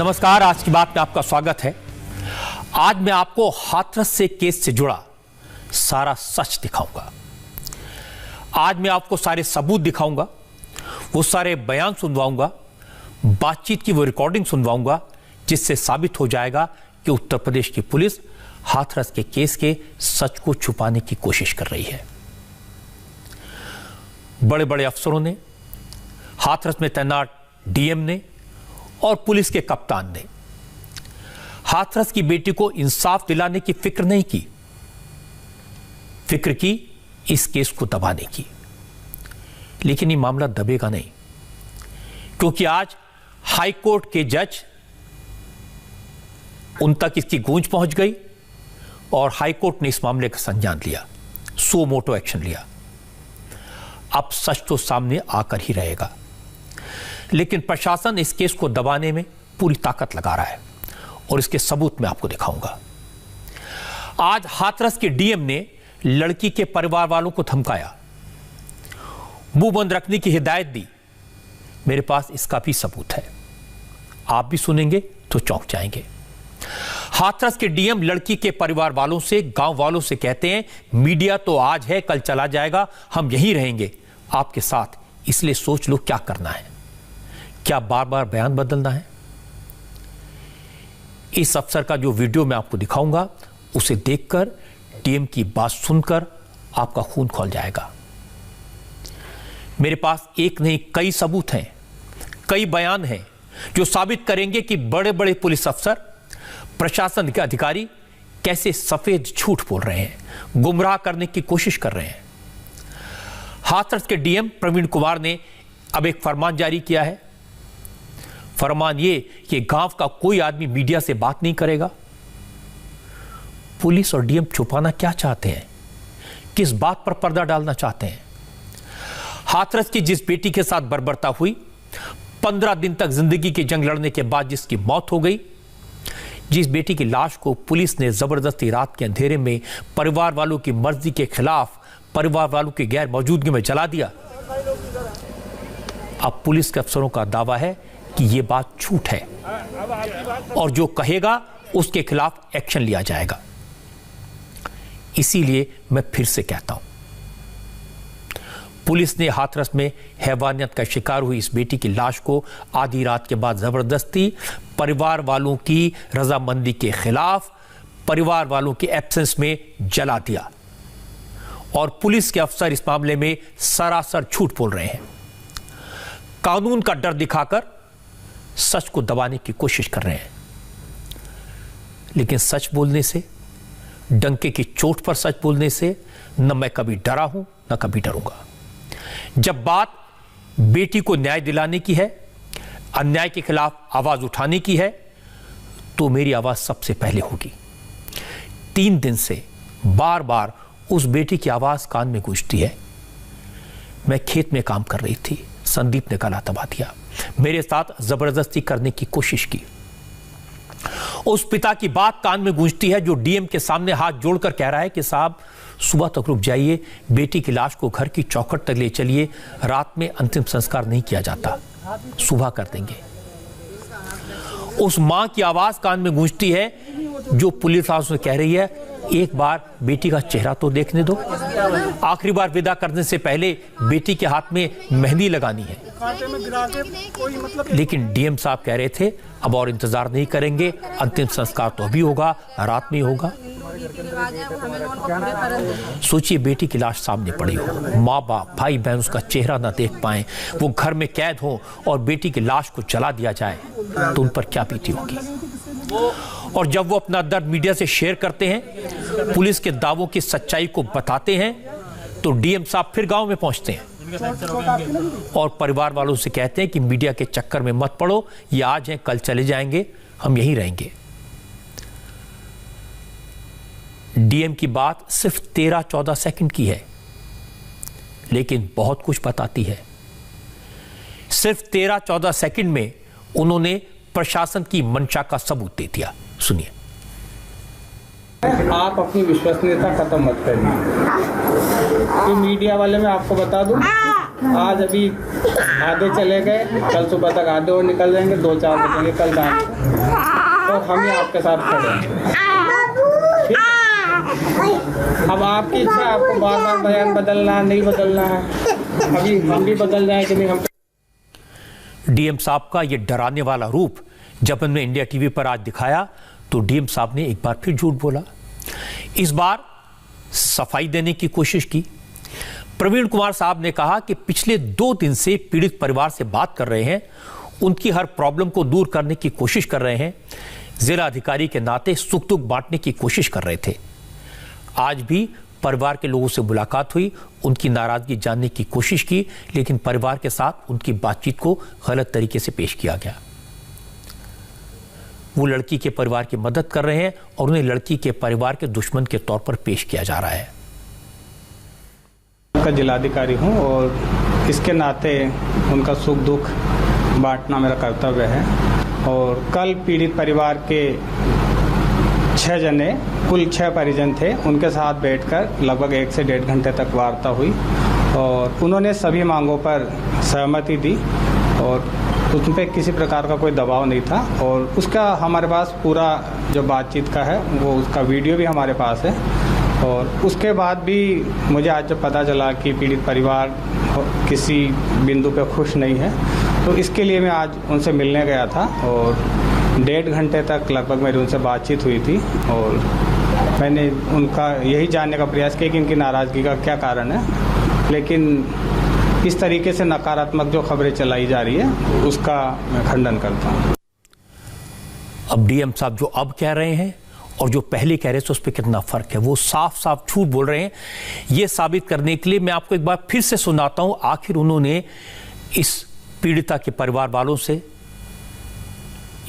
नमस्कार, आज की बात में आपका स्वागत है। आज मैं आपको हाथरस से केस से जुड़ा सारा सच दिखाऊंगा। आज मैं आपको सारे सबूत दिखाऊंगा, वो सारे बयान सुनवाऊंगा, बातचीत की वो रिकॉर्डिंग सुनवाऊंगा, जिससे साबित हो जाएगा कि उत्तर प्रदेश की पुलिस हाथरस के केस के सच को छुपाने की कोशिश कर रही है। बड़े बड़े अफसरों ने, हाथरस में तैनात डीएम ने और पुलिस के कप्तान ने हाथरस की बेटी को इंसाफ दिलाने की फिक्र नहीं की, फिक्र की इस केस को दबाने की। लेकिन ये मामला दबेगा नहीं, क्योंकि आज हाई कोर्ट के जज उन तक इसकी गूंज पहुंच गई और हाई कोर्ट ने इस मामले का संज्ञान लिया, सो मोटो एक्शन लिया। अब सच तो सामने आकर ही रहेगा, लेकिन प्रशासन इस केस को दबाने में पूरी ताकत लगा रहा है और इसके सबूत मैं आपको दिखाऊंगा। आज हाथरस के डीएम ने लड़की के परिवार वालों को धमकाया, मुंह बंद रखने की हिदायत दी। मेरे पास इसका भी सबूत है, आप भी सुनेंगे तो चौंक जाएंगे। हाथरस के डीएम लड़की के परिवार वालों से, गांव वालों से कहते हैं, मीडिया तो आज है कल चला जाएगा, हम यहीं रहेंगे आपके साथ, इसलिए सोच लो क्या करना है। क्या बार बार बयान बदलना है? इस अफसर का जो वीडियो मैं आपको दिखाऊंगा, उसे देखकर, डीएम की बात सुनकर आपका खून खौल जाएगा। मेरे पास एक नहीं कई सबूत हैं, कई बयान हैं जो साबित करेंगे कि बड़े बड़े पुलिस अफसर, प्रशासन के अधिकारी कैसे सफेद झूठ बोल रहे हैं, गुमराह करने की कोशिश कर रहे हैं। हाथरस के डीएम प्रवीण कुमार ने अब एक फरमान जारी किया है। फरमान ये कि गांव का कोई आदमी मीडिया से बात नहीं करेगा। पुलिस और डीएम छुपाना क्या चाहते हैं? किस बात पर पर्दा डालना चाहते हैं? हाथरस की जिस बेटी के साथ बर्बरता हुई, 15 दिन तक जिंदगी की जंग लड़ने के बाद जिसकी मौत हो गई, जिस बेटी की लाश को पुलिस ने जबरदस्ती रात के अंधेरे में परिवार वालों की मर्जी के खिलाफ, परिवार वालों की गैर मौजूदगी में जला दिया, अब पुलिस के अफसरों का दावा है कि यह बात झूठ है और जो कहेगा उसके खिलाफ एक्शन लिया जाएगा। इसीलिए मैं फिर से कहता हूं, पुलिस ने हाथरस में हैवानियत का शिकार हुई इस बेटी की लाश को आधी रात के बाद जबरदस्ती परिवार वालों की रजामंदी के खिलाफ, परिवार वालों के एब्सेंस में जला दिया और पुलिस के अफसर इस मामले में सरासर झूठ बोल रहे हैं। कानून का डर दिखाकर सच को दबाने की कोशिश कर रहे हैं। लेकिन सच बोलने से, डंके की चोट पर सच बोलने से न मैं कभी डरा हूं न कभी डरूंगा। जब बात बेटी को न्याय दिलाने की है, अन्याय के खिलाफ आवाज उठाने की है, तो मेरी आवाज सबसे पहले होगी। 3 दिन से बार बार उस बेटी की आवाज कान में गूंजती है। मैं खेत में काम कर रही थी, संदीप ने गला दबा दिया, मेरे साथ जबरदस्ती करने की कोशिश की। उस पिता की बात कान में गूंजती है जो डीएम के सामने हाथ जोड़कर कह रहा है कि साहब सुबह तक रुक जाइए, बेटी की लाश को घर की चौखट तक ले चलिए, रात में अंतिम संस्कार नहीं किया जाता, सुबह कर देंगे। उस मां की आवाज कान में गूंजती है जो पुलिस हाउस में कह रही है, एक बार बेटी का चेहरा तो देखने दो, आखिरी बार विदा करने से पहले बेटी के हाथ में मेहंदी लगानी है। लेकिन डीएम साहब कह रहे थे अब और इंतजार नहीं करेंगे, अंतिम संस्कार तो अभी होगा, रात में होगा। सोचिए बेटी की लाश सामने पड़ी हो, माँ बाप भाई बहन उसका चेहरा ना देख पाए, वो घर में कैद हो और बेटी की लाश को जला दिया जाए, तो उन पर क्या बीती होगी। और जब वो अपना दर्द मीडिया से शेयर करते हैं, पुलिस के दावों की सच्चाई को बताते हैं, तो डीएम साहब फिर गांव में पहुंचते हैं और परिवार वालों से कहते हैं कि मीडिया के चक्कर में मत पड़ो, ये आज हैं कल चले जाएंगे, हम यहीं रहेंगे। डीएम की बात सिर्फ 13-14 सेकंड की है, लेकिन बहुत कुछ बताती है। सिर्फ 13-14 सेकंड में उन्होंने प्रशासन की मंशा का सबूत दे दिया। सुनिए। आप अपनी विश्वसनीयता खत्म मत करिए। कि मीडिया वाले मैं आपको बता दूं, आज अभी आधे चले गए, कल सुबह तक आधे और निकल जाएंगे, 2-4 बजेंगे कल शाम तो हम ही आपके साथ खड़े हैं। अब आपकी इच्छा, आपको बार बार बयान बदलना नहीं बदलना है, अभी हम भी बदल जाए कि नहीं। हम डीएम साहब का ये डराने वाला रूप जब हमने इंडिया टीवी पर आज दिखाया तो डीएम साहब ने एक बार फिर झूठ बोला। इस बार सफाई देने की कोशिश की। प्रवीण कुमार साहब ने कहा कि पिछले 2 दिन से पीड़ित परिवार से बात कर रहे हैं, उनकी हर प्रॉब्लम को दूर करने की कोशिश कर रहे हैं, जिला अधिकारी के नाते सुख दुख बांटने की कोशिश कर रहे थे। आज भी परिवार के लोगों से मुलाकात हुई, उनकी नाराजगी जानने की कोशिश की, लेकिन परिवार के साथ उनकी बातचीत को गलत तरीके से पेश किया गया। वो लड़की के परिवार की मदद कर रहे हैं और उन्हें लड़की के परिवार के दुश्मन के तौर पर पेश किया जा रहा है। का जिलाधिकारी हूँ और इसके नाते उनका सुख दुख बांटना मेरा कर्तव्य है। और कल पीड़ित परिवार के 6 जने, कुल 6 परिजन थे, उनके साथ बैठकर लगभग 1 से 1.5 घंटे तक वार्ता हुई और उन्होंने सभी मांगों पर सहमति दी और उस पर किसी प्रकार का कोई दबाव नहीं था। और उसका हमारे पास पूरा जो बातचीत का है वो उसका वीडियो भी हमारे पास है। और उसके बाद भी मुझे आज जब पता चला कि पीड़ित परिवार किसी बिंदु पे खुश नहीं है तो इसके लिए मैं आज उनसे मिलने गया था और 1.5 घंटे तक लगभग मेरी उनसे बातचीत हुई थी और मैंने उनका यही जानने का प्रयास किया कि इनकी नाराज़गी का क्या कारण है। लेकिन इस तरीके से नकारात्मक जो खबरें चलाई जा रही है उसका मैं खंडन करता हूँ। अब डीएम साहब जो अब कह रहे हैं और जो पहले कह रहे थे उस पर कितना फर्क है। वो साफ साफ झूठ बोल रहे हैं। ये साबित करने के लिए मैं आपको एक बार फिर से सुनाता हूं आखिर उन्होंने इस पीड़िता के परिवार वालों से,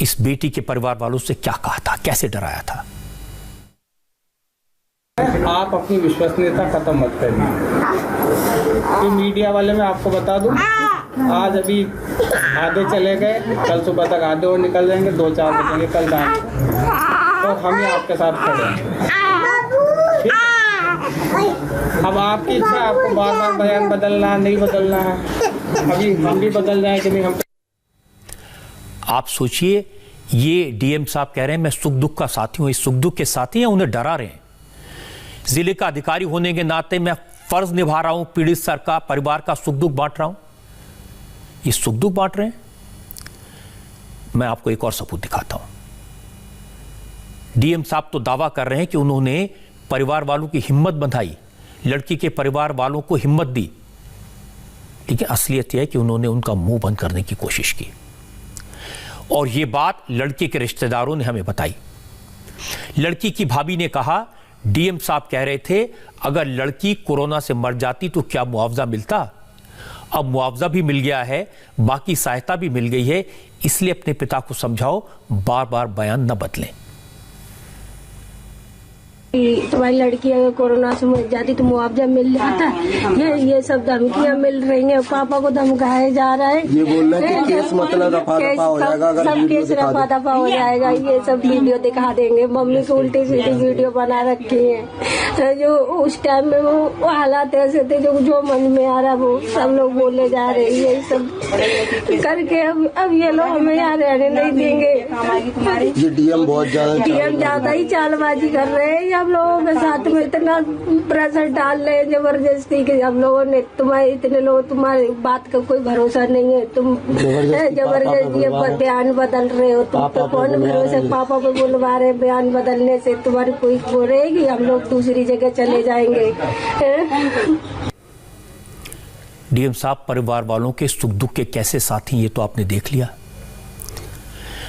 इस बेटी के परिवार वालों से क्या कहा था, कैसे डराया था। आप अपनी विश्वसनीयता खत्म मत करिए। तो मीडिया वाले मैं आपको बता दूं, आज अभी आधे चले गए, कल सुबह तक आधे और निकल जाएंगे, 2-4 बजेंगे कल शाम तो हम ही आपके साथ खड़े हैं। अब आपकी इच्छा, आपको बार बार बयान बदलना नहीं बदलना है, अभी हम भी बदल जाए कि नहीं। हम आप सोचिए, ये डीएम साहब कह रहे हैं मैं सुख दुख का साथी हूं। इस सुख दुख के साथी हैं, उन्हें डरा रहे हैं। जिले का अधिकारी होने के नाते मैं फर्ज निभा रहा हूं, पीड़ित सरकार परिवार का सुख दुख बांट रहा हूं। ये सुख दुख बांट रहे हैं। मैं आपको एक और सबूत दिखाता हूं। डीएम साहब तो दावा कर रहे हैं कि उन्होंने परिवार वालों की हिम्मत बंधाई, लड़की के परिवार वालों को हिम्मत दी, लेकिन असलियत यह है कि उन्होंने उनका मुंह बंद करने की कोशिश की। और यह बात लड़के के रिश्तेदारों ने हमें बताई। लड़की की भाभी ने कहा डीएम साहब कह रहे थे अगर लड़की कोरोना से मर जाती तो क्या मुआवजा मिलता। अब मुआवजा भी मिल गया है, बाकी सहायता भी मिल गई है, इसलिए अपने पिता को समझाओ, बार बार बयान न बदलें। तुम्हारी लड़की अगर कोरोना से मर जाती तो मुआवजा मिल जाता। ये सब धमकियां मिल रही हैं, पापा को धमकाया जा रहा है। ये बोल रहे हैं कि केस मतलब रफा दफा हो जाएगा, अगर सब केस रफा दफा हो जाएगा। ये सब वीडियो दिखा देंगे। मम्मी को उल्टी सीधी वीडियो बना रखी है। जो उस टाइम में वो हालात ऐसे थे, जो मन में आ रहा वो सब लोग बोले जा रहे हैं। ये सब करके अब ये लोग हमें यहाँ रहने नहीं देंगे। ये डीएम बहुत ज्यादा ही चालबाजी कर रहे हैं। हम लोगों के साथ में इतना प्रेशर डाल रहे हैं जबरदस्ती कि हम लोगों ने इतने लोग तुम्हारी बात का कोई भरोसा नहीं है, तुम जबरदस्ती बयान बदल रहे हो, तुम पे कौन भरोसा। पापा को बुलवा रहे, बयान बदलने से तुम्हारी कोई वो रहेगी, हम लोग दूसरी जगह चले जाएंगे। डीएम साहब परिवार वालों के सुख दुख के कैसे साथी, ये तो आपने देख लिया।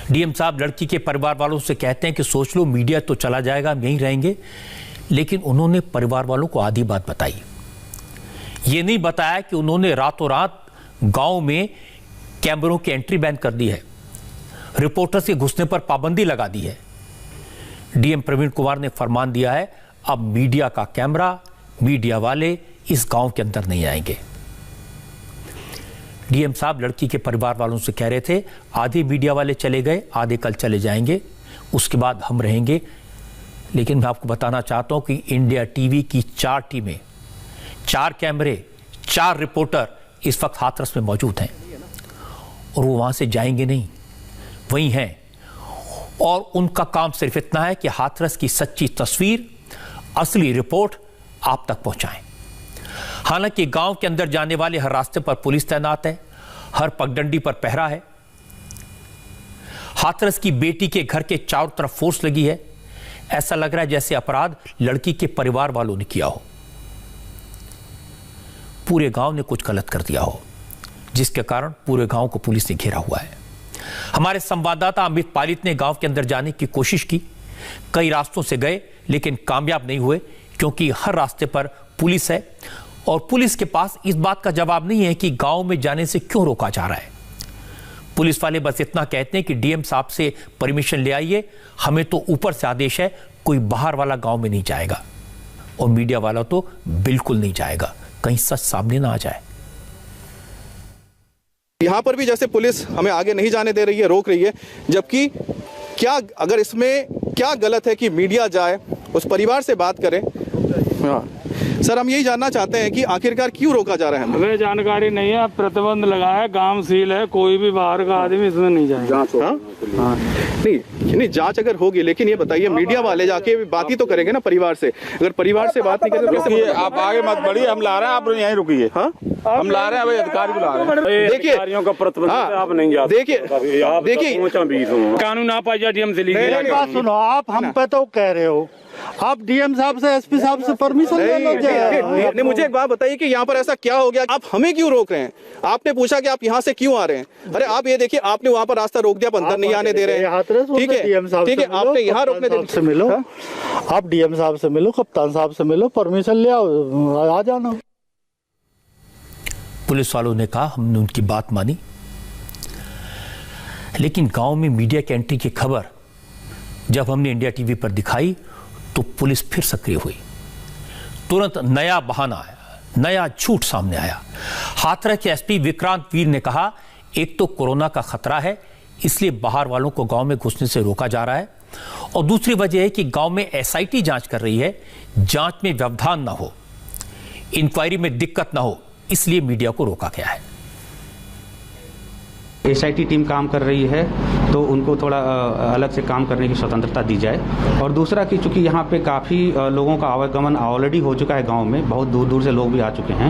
डीएम साहब लड़की के परिवार वालों से कहते हैं कि सोच लो मीडिया तो चला जाएगा, हम यहीं रहेंगे, लेकिन उन्होंने परिवार वालों को आधी बात बताई। ये नहीं बताया कि उन्होंने रातों रात गांव में कैमरों की एंट्री बैन कर दी है, रिपोर्टर्स के घुसने पर पाबंदी लगा दी है। डीएम प्रवीण कुमार ने फरमान दिया है अब मीडिया का कैमरा, मीडिया वाले इस गांव के अंदर नहीं आएंगे। डीएम साहब लड़की के परिवार वालों से कह रहे थे आधे मीडिया वाले चले गए, आधे कल चले जाएंगे, उसके बाद हम रहेंगे। लेकिन मैं आपको बताना चाहता हूं कि इंडिया टीवी की 4 टीमें, 4 कैमरे, 4 रिपोर्टर इस वक्त हाथरस में मौजूद हैं और वो वहां से जाएंगे नहीं, वहीं हैं। और उनका काम सिर्फ इतना है कि हाथरस की सच्ची तस्वीर, असली रिपोर्ट आप तक पहुंचाएं। हालांकि गांव के अंदर जाने वाले हर रास्ते पर पुलिस तैनात है, हर पगडंडी पर पहरा है। हाथरस की बेटी के घर के चारों तरफ फोर्स लगी है। ऐसा लग रहा है जैसे अपराध लड़की के परिवार वालों ने किया हो, पूरे गांव ने कुछ गलत कर दिया हो, जिसके कारण पूरे गांव को पुलिस ने घेरा हुआ है। हमारे संवाददाता अमित पालित ने गांव के अंदर जाने की कोशिश की, कई रास्तों से गए लेकिन कामयाब नहीं हुए, क्योंकि हर रास्ते पर पुलिस है और पुलिस के पास इस बात का जवाब नहीं है कि गांव में जाने से क्यों रोका जा रहा है। पुलिस वाले बस इतना कहते हैं कि डीएम साहब से परमिशन ले आइए, हमें तो ऊपर से आदेश है, कोई बाहर वाला गांव में नहीं जाएगा। और मीडिया वाला तो बिल्कुल नहीं जाएगा, कहीं सच सामने ना आ जाए। यहाँ पर भी जैसे पुलिस हमें आगे नहीं जाने दे रही है, रोक रही है, जबकि क्या अगर इसमें क्या गलत है कि मीडिया जाए, उस परिवार से बात करें। हाँ सर, हम यही जानना चाहते हैं कि आखिरकार क्यों रोका जा रहा है? हमें जानकारी नहीं है, प्रतिबंध लगा है, गांव सील है, कोई भी बाहर का आदमी इसमें नहीं जाएगा। हाँ? नहीं जांच अगर होगी, लेकिन ये बताइए मीडिया वाले जाके बात ही तो करेंगे ना परिवार से। अगर परिवार से बात नहीं करेंगे तो आप आगे मत बढ़िए, हम ला रहे हैं, आप यहीं रुकिए। हाँ हम ला रहे हैं, भाई अधिकारी को ला रहे हैं। देखिए का प्रतिबंध आप नहीं जाते। देखिए कानून आप आ जाए डीएम से लीजिए। बात सुनो, आप हम पे तो कह रहे हो, आप डीएम साहब से, एसपी साहब से परमिशन ले लो। नहीं, मुझे एक बात बताइए कि यहाँ पर ऐसा क्या हो गया, आप हमें क्यों रोक रहे हैं? आपने पूछा कि आप यहाँ से क्यों आ रहे हैं? अरे आप ये देखिए, आपने वहाँ पर रास्ता रोक दिया, आप अंदर नहीं आने दे रहे हैं। ठीक है, ठीक है, आपने यहाँ रोकने से मिलो, आप डीएम साहब से मिलो, कप्तान साहब से मिलो, परमिशन ले आओ, आ जाना। पुलिस वालों ने कहा, हमने उनकी बात मानी, लेकिन गांव में मीडिया की एंट्री की खबर जब हमने इंडिया टीवी पर दिखाई तो पुलिस फिर सक्रिय हुई। तुरंत नया बहाना आया, नया झूठ सामने आया। हाथरस के एसपी विक्रांत वीर ने कहा, एक तो कोरोना का खतरा है, इसलिए बाहर वालों को गांव में घुसने से रोका जा रहा है, और दूसरी वजह है कि गांव में एसआईटी जांच कर रही है, जांच में व्यवधान ना हो, इंक्वायरी में दिक्कत ना हो, इसलिए मीडिया को रोका गया है। एसआईटी टीम काम कर रही है तो उनको थोड़ा अलग से काम करने की स्वतंत्रता दी जाए। और दूसरा कि चूंकि यहाँ पे काफ़ी लोगों का आवागमन ऑलरेडी हो चुका है, गांव में बहुत दूर दूर से लोग भी आ चुके हैं,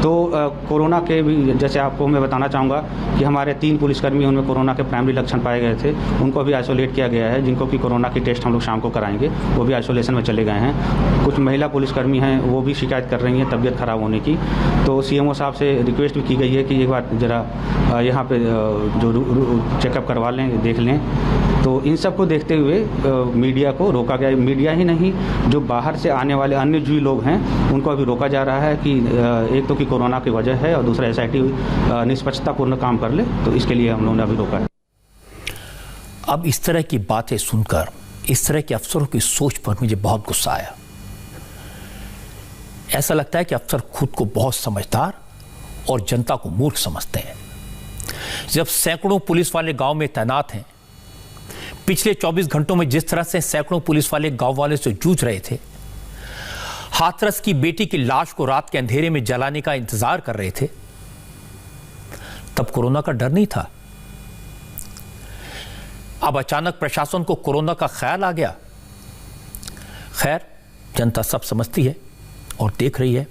तो कोरोना के भी, जैसे आपको मैं बताना चाहूँगा कि हमारे 3 पुलिसकर्मी, उनमें कोरोना के प्राइमरी लक्षण पाए गए थे, उनको भी आइसोलेट किया गया है। जिनको कि कोरोना की टेस्ट हम लोग शाम को कराएंगे, वो भी आइसोलेशन में चले गए हैं। कुछ महिला पुलिसकर्मी हैं, वो भी शिकायत कर रही हैं तबीयत खराब होने की। तो सीएमओ साहब से रिक्वेस्ट भी की गई है कि एक बार ज़रा यहाँ पे जो चेकअप करवा लें, देख लें। तो इन सब को देखते हुए मीडिया को रोका गया। मीडिया ही नहीं, जो बाहर से आने वाले अन्य जो लोग हैं उनको अभी रोका जा रहा है कि एक तो कि कोरोना की वजह है और दूसरा एसआईटी निष्पक्षतापूर्ण काम कर ले, तो इसके लिए हम लोगों ने अभी रोका है। अब इस तरह की बातें सुनकर, इस तरह के अफसरों की सोच पर मुझे बहुत गुस्सा आया। ऐसा लगता है कि अफसर खुद को बहुत समझदार और जनता को मूर्ख समझते हैं। जब सैकड़ों पुलिस वाले गांव में तैनात हैं, पिछले 24 घंटों में जिस तरह से सैकड़ों पुलिस वाले गांव वाले से जूझ रहे थे, हाथरस की बेटी की लाश को रात के अंधेरे में जलाने का इंतजार कर रहे थे, तब कोरोना का डर नहीं था। अब अचानक प्रशासन को कोरोना का ख्याल आ गया। खैर, जनता सब समझती है और देख रही है।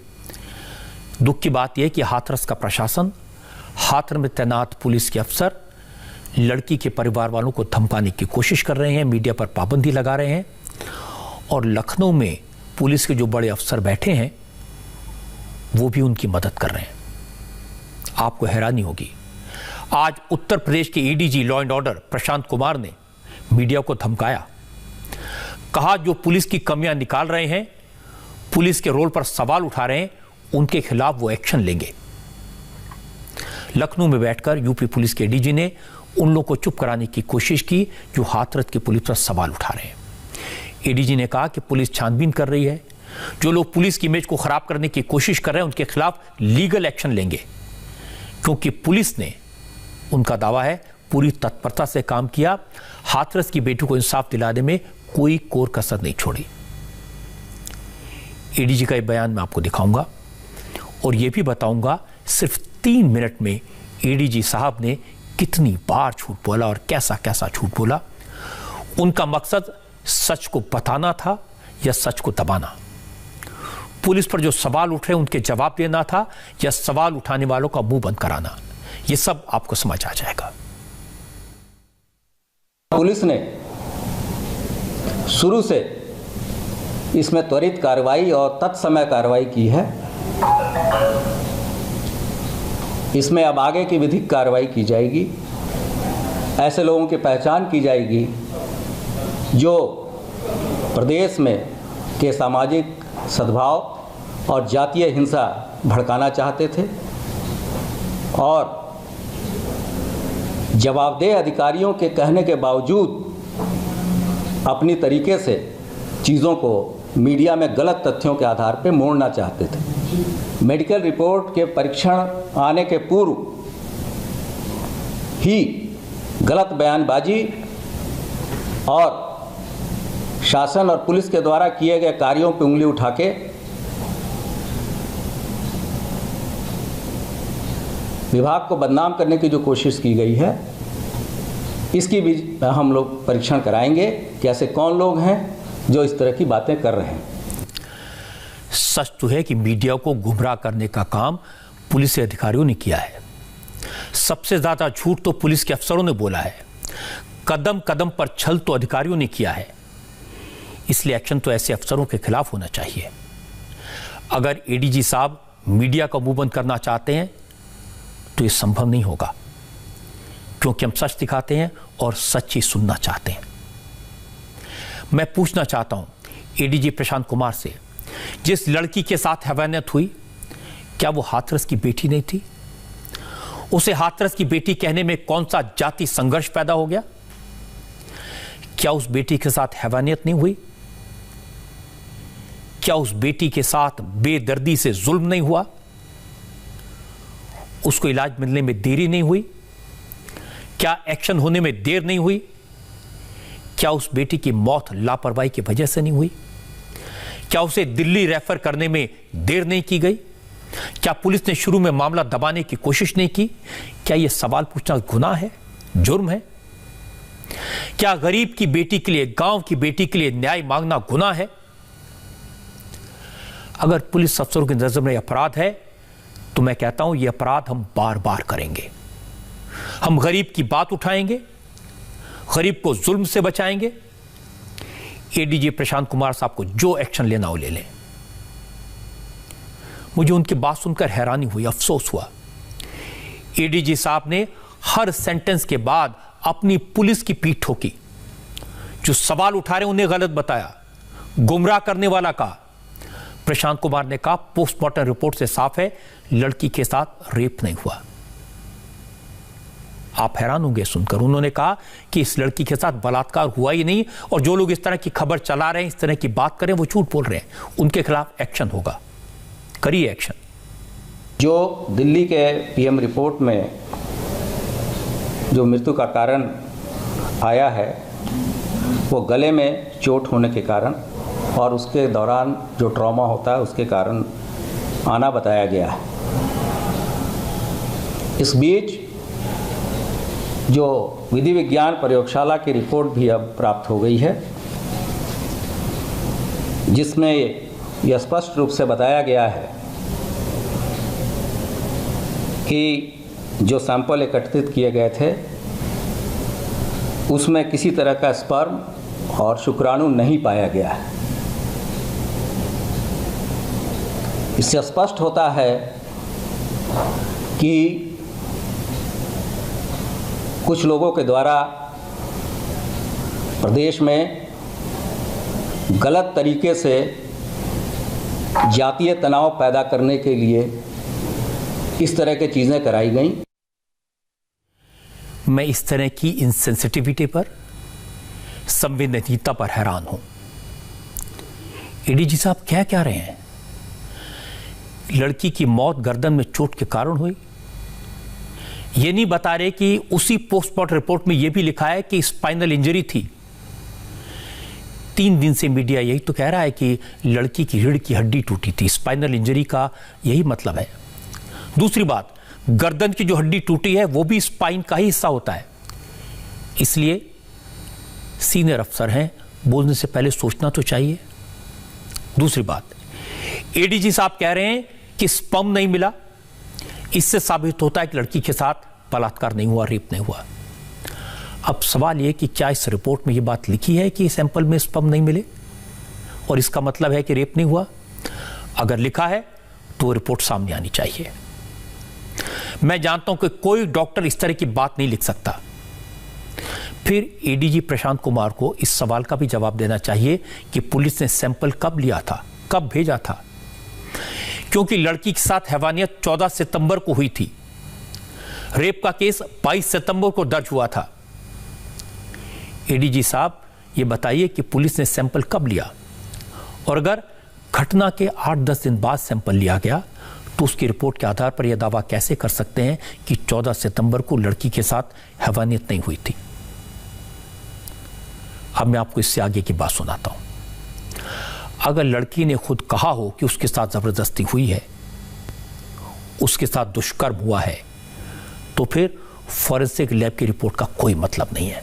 दुख की बात यह कि हाथरस का प्रशासन, हाथरस में तैनात पुलिस के अफसर लड़की के परिवार वालों को धमकाने की कोशिश कर रहे हैं, मीडिया पर पाबंदी लगा रहे हैं, और लखनऊ में पुलिस के जो बड़े अफसर बैठे हैं वो भी उनकी मदद कर रहे हैं। आपको हैरानी होगी, आज उत्तर प्रदेश के ADG law and order Prashant Kumar ने मीडिया को धमकाया। कहा, जो पुलिस की कमियां निकाल रहे हैं, पुलिस के रोल पर सवाल उठा रहे हैं, उनके खिलाफ वो एक्शन लेंगे। लखनऊ में बैठकर यूपी पुलिस के एडीजी ने उन लोगों को चुप कराने की कोशिश की जो हाथरस की पुलिस पर सवाल उठा रहे हैं। एडीजी ने कहा कि पुलिस छानबीन कर रही है, जो लोग पुलिस की इमेज को खराब करने की कोशिश कर रहे हैं उनके खिलाफ लीगल एक्शन लेंगे, क्योंकि पुलिस ने, उनका दावा है, पूरी तत्परता से काम किया, हाथरस की बेटी को इंसाफ दिलाने में कोई कोर कसर नहीं छोड़ी। एडीजी का एक बयान मैं आपको दिखाऊंगा और यह भी बताऊंगा, सिर्फ 3 मिनट में एडीजी साहब ने कितनी बार झूठ बोला और कैसा कैसा झूठ बोला। उनका मकसद सच को बताना था या सच को दबाना। पुलिस पर जो सवाल उठ रहे उनके जवाब देना था या सवाल उठाने वालों का मुंह बंद कराना। यह सब आपको समझ आ जाएगा। पुलिस ने शुरू से इसमें त्वरित कार्रवाई और तत्समय कार्रवाई की है। इसमें अब आगे की विधिक कार्रवाई की जाएगी। ऐसे लोगों की पहचान की जाएगी जो प्रदेश में के सामाजिक सद्भाव और जातीय हिंसा भड़काना चाहते थे और जवाबदेह अधिकारियों के कहने के बावजूद अपनी तरीके से चीज़ों को मीडिया में गलत तथ्यों के आधार पर मोड़ना चाहते थे। मेडिकल रिपोर्ट के परीक्षण आने के पूर्व ही गलत बयानबाजी और शासन और पुलिस के द्वारा किए गए कार्यों पर उंगली उठा के विभाग को बदनाम करने की जो कोशिश की गई है, इसकी भी हम लोग परीक्षण कराएंगे कि ऐसे कौन लोग हैं जो इस तरह की बातें कर रहे हैं। सच तो है कि मीडिया को गुमराह करने का काम पुलिस अधिकारियों ने किया है। सबसे ज्यादा झूठ तो पुलिस के अफसरों ने बोला है। कदम कदम पर छल तो अधिकारियों ने किया है। इसलिए एक्शन तो ऐसे अफसरों के खिलाफ होना चाहिए। अगर एडीजी साहब मीडिया का मुंह बंद करना चाहते हैं तो ये संभव नहीं होगा, क्योंकि हम सच दिखाते हैं और सच ही सुनना चाहते हैं। मैं पूछना चाहता हूं एडीजी प्रशांत कुमार से, जिस लड़की के साथ हैवानियत हुई, क्या वो हाथरस की बेटी नहीं थी? उसे हाथरस की बेटी कहने में कौन सा जाति संघर्ष पैदा हो गया? क्या उस बेटी के साथ हैवानियत नहीं हुई? क्या उस बेटी के साथ बेदर्दी से जुल्म नहीं हुआ? उसको इलाज मिलने में देरी नहीं हुई? क्या एक्शन होने में देर नहीं हुई? क्या उस बेटी की मौत लापरवाही की वजह से नहीं हुई? क्या उसे दिल्ली रेफर करने में देर नहीं की गई? क्या पुलिस ने शुरू में मामला दबाने की कोशिश नहीं की? क्या यह सवाल पूछना गुनाह है, जुर्म है? क्या गरीब की बेटी के लिए, गांव की बेटी के लिए न्याय मांगना गुनाह है? अगर पुलिस अफसरों की नजर में अपराध है तो मैं कहता हूं यह अपराध हम बार बार करेंगे। हम गरीब की बात उठाएंगे, गरीब को जुल्म से बचाएंगे। एडीजी प्रशांत कुमार साहब को जो एक्शन लेना हो ले लें। मुझे उनकी बात सुनकर हैरानी हुई, अफसोस हुआ। एडीजी साहब ने हर सेंटेंस के बाद अपनी पुलिस की पीठ ठोकी। जो सवाल उठा रहे उन्हें गलत बताया, गुमराह करने वाला कहा। प्रशांत कुमार ने कहा पोस्टमार्टम रिपोर्ट से साफ है लड़की के साथ रेप नहीं हुआ। आप हैरान होंगे सुनकर। उन्होंने कहा कि इस लड़की के साथ बलात्कार हुआ ही नहीं, और जो लोग इस तरह की खबर चला रहे हैं, इस तरह की बात करें, वो झूठ बोल रहे हैं। उनके खिलाफ एक्शन होगा। करिए एक्शन। जो दिल्ली के पीएम रिपोर्ट में जो मृत्यु का कारण आया है वो गले में चोट होने के कारण और उसके दौरान जो ट्रॉमा होता है उसके कारण आना बताया गया है। इस बीच जो विधि विज्ञान प्रयोगशाला की रिपोर्ट भी अब प्राप्त हो गई है, जिसमें यह स्पष्ट रूप से बताया गया है कि जो सैंपल एकत्रित किए गए थे उसमें किसी तरह का स्पर्म और शुक्राणु नहीं पाया गया है। इससे स्पष्ट होता है कि कुछ लोगों के द्वारा प्रदेश में गलत तरीके से जातीय तनाव पैदा करने के लिए इस तरह की चीज़ें कराई गई। मैं इस तरह की इनसेंसिटिविटी पर, संवेदनहीनता पर हैरान हूं। एडीजी साहब क्या कह रहे हैं? लड़की की मौत गर्दन में चोट के कारण हुई। यह नहीं बता रहे कि उसी पोस्टमार्टम रिपोर्ट में यह भी लिखा है कि स्पाइनल इंजरी थी। 3 दिन से मीडिया यही तो कह रहा है कि लड़की की रीढ़ की हड्डी टूटी थी। स्पाइनल इंजरी का यही मतलब है। दूसरी बात, गर्दन की जो हड्डी टूटी है वो भी स्पाइन का ही हिस्सा होता है। इसलिए सीनियर अफसर हैं, बोलने से पहले सोचना तो चाहिए। दूसरी बात, एडीजी साहब कह रहे हैं कि स्पर्म नहीं मिला, इससे साबित होता है कि लड़की के साथ बलात्कार नहीं हुआ, रेप नहीं हुआ। अब सवाल यह कि क्या इस रिपोर्ट में यह बात लिखी है कि सैंपल में स्पर्म नहीं मिले और इसका मतलब है कि रेप नहीं हुआ? अगर लिखा है तो रिपोर्ट सामने आनी चाहिए। मैं जानता हूं कि कोई डॉक्टर इस तरह की बात नहीं लिख सकता। फिर एडीजी प्रशांत कुमार को इस सवाल का भी जवाब देना चाहिए कि पुलिस ने सैंपल कब लिया था, कब भेजा था, क्योंकि लड़की के साथ हैवानियत 14 सितंबर को हुई थी। रेप का केस 22 सितंबर को दर्ज हुआ था। एडीजी साहब ये बताइए कि पुलिस ने सैंपल कब लिया, और अगर घटना के 8-10 दिन बाद सैंपल लिया गया तो उसकी रिपोर्ट के आधार पर यह दावा कैसे कर सकते हैं कि 14 सितंबर को लड़की के साथ हैवानियत नहीं हुई थी? अब मैं आपको इससे आगे की बात सुनाता हूं। अगर लड़की ने खुद कहा हो कि उसके साथ जबरदस्ती हुई है, उसके साथ दुष्कर्म हुआ है, तो फिर फॉरेंसिक लैब की रिपोर्ट का कोई मतलब नहीं है।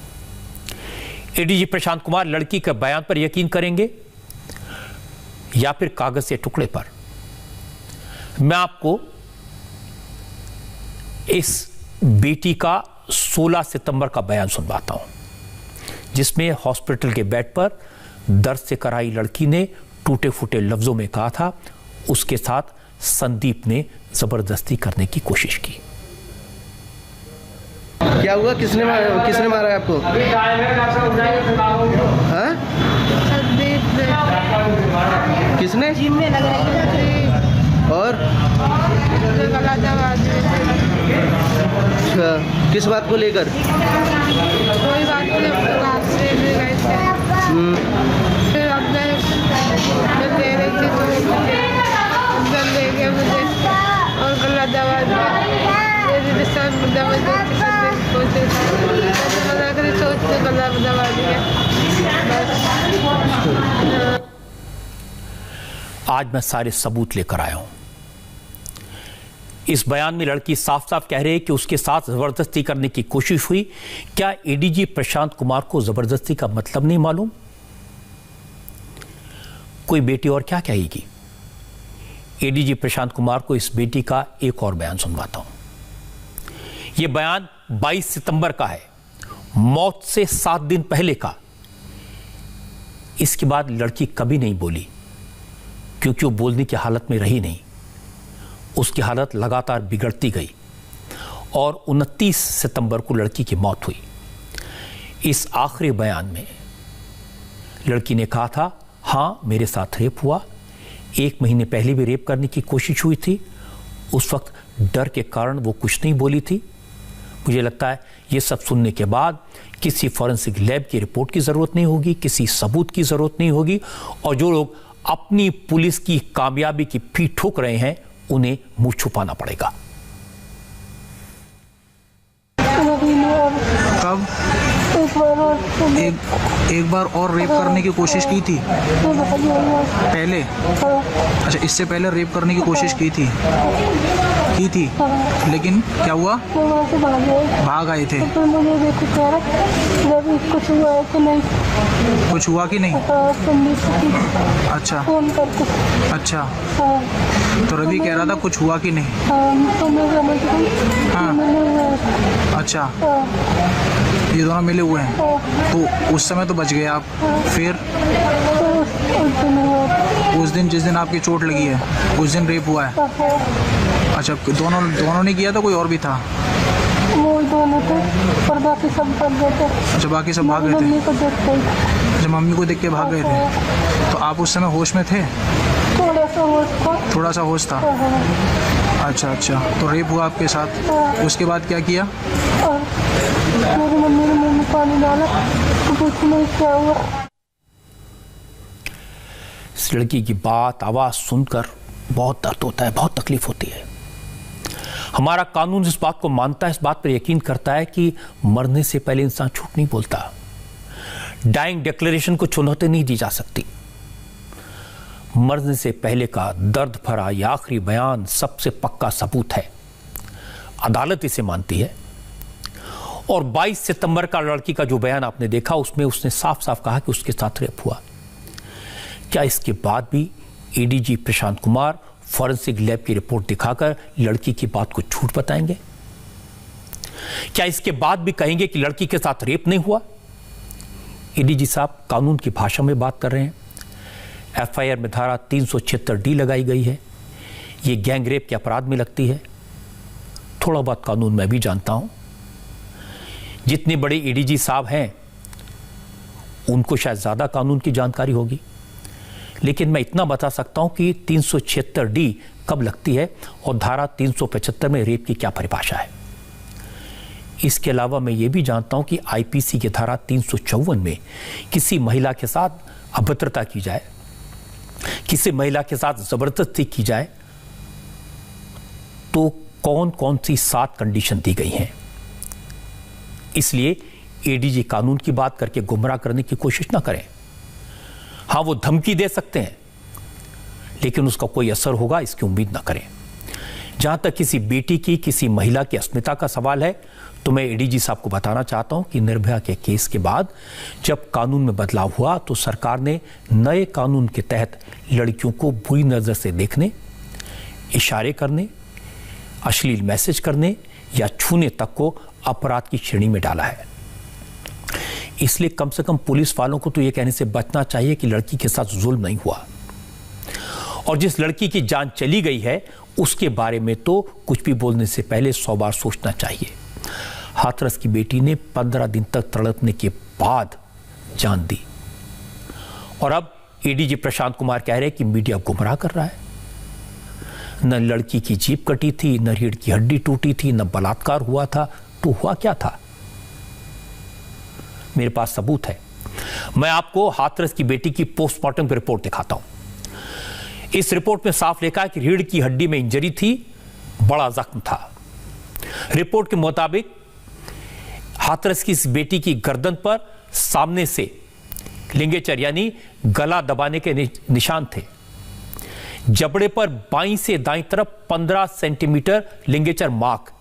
एडीजी प्रशांत कुमार लड़की के बयान पर यकीन करेंगे या फिर कागज के टुकड़े पर? मैं आपको इस बेटी का 16 सितंबर का बयान सुनवाता हूं, जिसमें हॉस्पिटल के बेड पर दर्द से कराई लड़की ने टूटे फूटे लफ्जों में कहा था उसके साथ संदीप ने जबरदस्ती करने की कोशिश की। क्या हुआ? किसने मारा है आपको? हाँ? किसने? और अच्छा, किस बात को लेकर? कोई बात नहीं, फिर अब मैं दे रही थी तो ले गया मुझे और गला दवा आज मैं सारे सबूत लेकर आया हूं। इस बयान में लड़की साफ साफ कह रही है कि उसके साथ जबरदस्ती करने की कोशिश हुई। क्या एडीजी प्रशांत कुमार को जबरदस्ती का मतलब नहीं मालूम? कोई बेटी और क्या कहेगी? एडीजी प्रशांत कुमार को इस बेटी का एक और बयान सुनवाता हूं। यह बयान 22 सितंबर का है, मौत से 7 दिन पहले का। इसके बाद लड़की कभी नहीं बोली, क्योंकि वो बोलने की हालत में रही नहीं। उसकी हालत लगातार बिगड़ती गई और 29 सितंबर को लड़की की मौत हुई। इस आखिरी बयान में लड़की ने कहा था, हाँ मेरे साथ रेप हुआ, 1 महीने पहले भी रेप करने की कोशिश हुई थी। उस वक्त डर के कारण वो कुछ नहीं बोली थी। मुझे लगता है ये सब सुनने के बाद किसी फॉरेंसिक लैब की रिपोर्ट की ज़रूरत नहीं होगी, किसी सबूत की ज़रूरत नहीं होगी, और जो लोग अपनी पुलिस की कामयाबी की पीठ ठोक रहे हैं उन्हें मुंह छुपाना पड़ेगा। कब? एक बार और रेप करने की कोशिश की थी पहले? अच्छा, इससे पहले रेप करने की कोशिश की थी? लेकिन क्या हुआ? भाग आए थे। कुछ हुआ कि नहीं? अच्छा अच्छा, तो रवि कह रहा था कुछ हुआ कि नहीं? हाँ, अच्छा, ये दोनों मिले हुए हैं। तो उस समय तो बच गए आप। फिर उस दिन जिस दिन आपकी चोट लगी है उस दिन रेप हुआ है? अच्छा, दोनों ने किया था, कोई और भी था? वो दोनों थे और बाकी सब भाग गए थे। अच्छा, बाकी सब भाग गए थे। अच्छा, मम्मी को देख के भाग गए थे। तो आप उस समय होश में थे? थोड़ा सा होश था। अच्छा अच्छा, तो रेप हुआ आपके साथ। उसके बाद क्या किया? मेरी मम्मी ने मुंह में पानी डाला तो कुछ नहीं क्या हुआ। इस लड़की की बात, आवाज़ सुनकर बहुत दर्द होता है, बहुत तकलीफ होती है। हमारा कानून इस बात को मानता है, इस बात पर यकीन करता है कि मरने से पहले इंसान झूठ नहीं बोलता। डाइंग डिक्लेरेशन को चुनौती नहीं दी जा सकती। मरने से पहले का दर्द भरा यह आखिरी बयान सबसे पक्का सबूत है। अदालत इसे मानती है। और 22 सितंबर का लड़की का जो बयान आपने देखा, उसमें उसने साफ साफ कहा कि उसके साथ रेप हुआ। क्या इसके बाद भी ADG Prashant Kumar forensic lab की रिपोर्ट दिखाकर लड़की की बात को झूठ बताएंगे? क्या इसके बाद भी कहेंगे कि लड़की के साथ रेप नहीं हुआ? एडीजी साहब कानून की भाषा में बात कर रहे हैं। एफआईआर में धारा 376D लगाई गई है। ये गैंग रेप के अपराध में लगती है। थोड़ा बहुत कानून मैं भी जानता हूं। जितने बड़े एडीजी साहब हैं उनको शायद ज्यादा कानून की जानकारी होगी, लेकिन मैं इतना बता सकता हूं कि 376D कब लगती है और धारा 375 में रेप की क्या परिभाषा है। इसके अलावा मैं ये भी जानता हूं कि आईपीसी की धारा 354 में किसी महिला के साथ अभद्रता की जाए, किसी महिला के साथ जबरदस्ती की जाए, तो कौन कौन सी 7 कंडीशन दी गई हैं। इसलिए एडीजी कानून की बात करके गुमराह करने की कोशिश ना करें। हां, वो धमकी दे सकते हैं, लेकिन उसका कोई असर होगा इसकी उम्मीद ना करें। जहां तक किसी बेटी की, किसी महिला की अस्मिता का सवाल है, तो मैं एडीजी साहब को बताना चाहता हूं कि निर्भया के केस के बाद जब कानून में बदलाव हुआ तो सरकार ने नए कानून के तहत लड़कियों को बुरी नजर से देखने, इशारे करने, अश्लील मैसेज करने या छूने तक को अपराध की श्रेणी में डाला है। इसलिए कम से कम पुलिस वालों को तो यह कहने से बचना चाहिए कि लड़की के साथ जुल्म नहीं हुआ, और जिस लड़की की जान चली गई है उसके बारे में तो कुछ भी बोलने से पहले 100 बार सोचना चाहिए। हाथरस की बेटी ने 15 दिन तक तड़पने के बाद जान दी, और अब एडीजी प्रशांत कुमार कह रहे हैं कि मीडिया गुमराह कर रहा है। न लड़की की जीभ कटी थी, न रीढ़ की हड्डी टूटी थी, न बलात्कार हुआ था, तो हुआ क्या था? मेरे पास सबूत है। मैं आपको हाथरस की बेटी की पोस्टमार्टम की रिपोर्ट दिखाता हूं। इस रिपोर्ट में साफ लिखा है कि रीढ़ की हड्डी में इंजरी थी, बड़ा जख्म था। रिपोर्ट के मुताबिक हाथरस की इस बेटी की गर्दन पर सामने से लिंगेचर यानी गला दबाने के निशान थे। जबड़े पर बाईं से दाईं तरफ 15 सेंटीमीटर लिंगेचर मार्क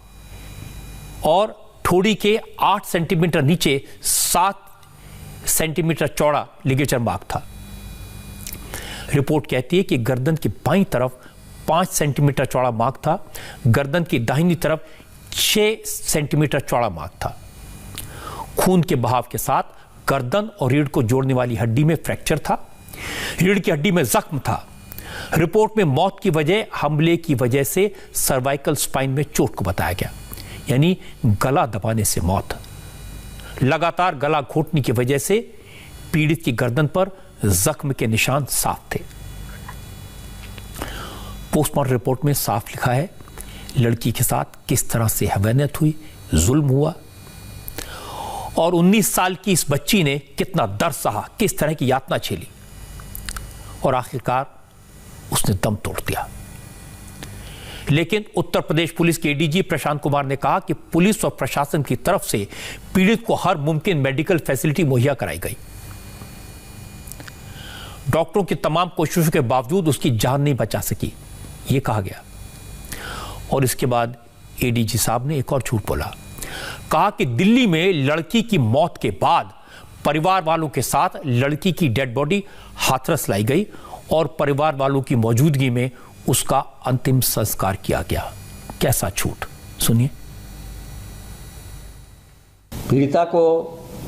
और ठोड़ी के 8 सेंटीमीटर नीचे 7 सेंटीमीटर चौड़ा लिंगेचर मार्क था। रिपोर्ट कहती है कि गर्दन की बाईं तरफ 5 सेंटीमीटर चौड़ा मार्क था, गर्दन की दाहिनी तरफ 6 सेंटीमीटर चौड़ा मार्क था। खून के बहाव के साथ गर्दन और रीढ़ को जोड़ने वाली हड्डी में फ्रैक्चर था, रीढ़ की हड्डी में जख्म था। रिपोर्ट में मौत की वजह हमले की वजह से सर्वाइकल स्पाइन में चोट को बताया गया, यानी गला दबाने से मौत। लगातार गला घोटने की वजह से पीड़ित की गर्दन पर जख्म के निशान साफ थे। पोस्टमार्टम रिपोर्ट में साफ लिखा है लड़की के साथ किस तरह से हैवानियत हुई, जुल्म हुआ, और 19 साल की इस बच्ची ने कितना दर्द सहा, किस तरह की यातना झेली, और आखिरकार उसने दम तोड़ दिया। लेकिन उत्तर प्रदेश पुलिस के एडीजी प्रशांत कुमार ने कहा कि पुलिस और प्रशासन की तरफ से पीड़ित को हर मुमकिन मेडिकल फैसिलिटी मुहैया कराई गई। डॉक्टरों की तमाम कोशिशों के बावजूद उसकी जान नहीं बचा सकी, यह कहा गया। और इसके बाद एडीजी साहब ने एक और झूठ बोला। कहा कि दिल्ली में लड़की की मौत के बाद परिवार वालों के साथ लड़की की डेड बॉडी हाथरस लाई गई और परिवार वालों की मौजूदगी में उसका अंतिम संस्कार किया गया। कैसा झूठ, सुनिए। पीड़िता को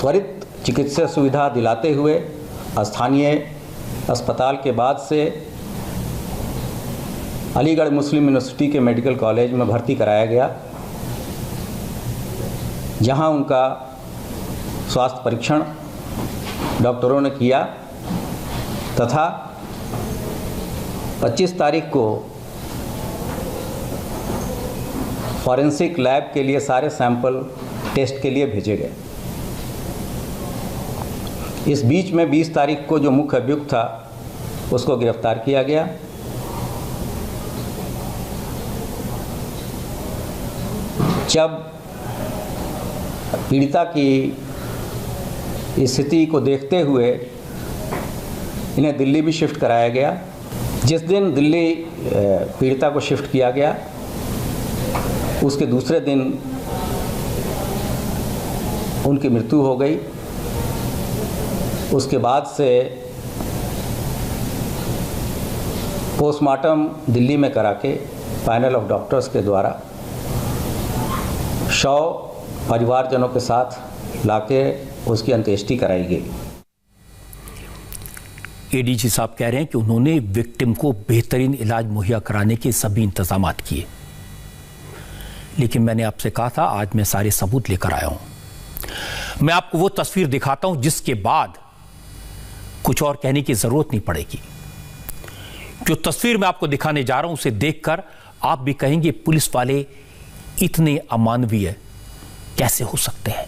त्वरित चिकित्सा सुविधा दिलाते हुए स्थानीय अस्पताल के बाद से अलीगढ़ मुस्लिम यूनिवर्सिटी के मेडिकल कॉलेज में भर्ती कराया गया, जहां उनका स्वास्थ्य परीक्षण डॉक्टरों ने किया तथा 25 तारीख को फॉरेंसिक लैब के लिए सारे सैंपल टेस्ट के लिए भेजे गए। इस बीच में 20 तारीख को जो मुख्य अभियुक्त था उसको गिरफ्तार किया गया। जब पीड़िता की स्थिति को देखते हुए इन्हें दिल्ली भी शिफ्ट कराया गया। जिस दिन दिल्ली पीड़िता को शिफ्ट किया गया उसके दूसरे दिन उनकी मृत्यु हो गई। उसके बाद से पोस्टमार्टम दिल्ली में करा के पैनल ऑफ डॉक्टर्स के द्वारा शव परिवारजनों के साथ लाके उसकी अंत्येष्टि कराई गई। एडीजी साहब कह रहे हैं कि उन्होंने विक्टिम को बेहतरीन इलाज मुहैया कराने के सभी इंतजाम किए, लेकिन मैंने आपसे कहा था आज मैं सारे सबूत लेकर आया हूं। मैं आपको वो तस्वीर दिखाता हूं जिसके बाद कुछ और कहने की जरूरत नहीं पड़ेगी। जो तस्वीर मैं आपको दिखाने जा रहा हूं उसे देखकर आप भी कहेंगे पुलिस वाले इतने अमानवीय कैसे हो सकते हैं।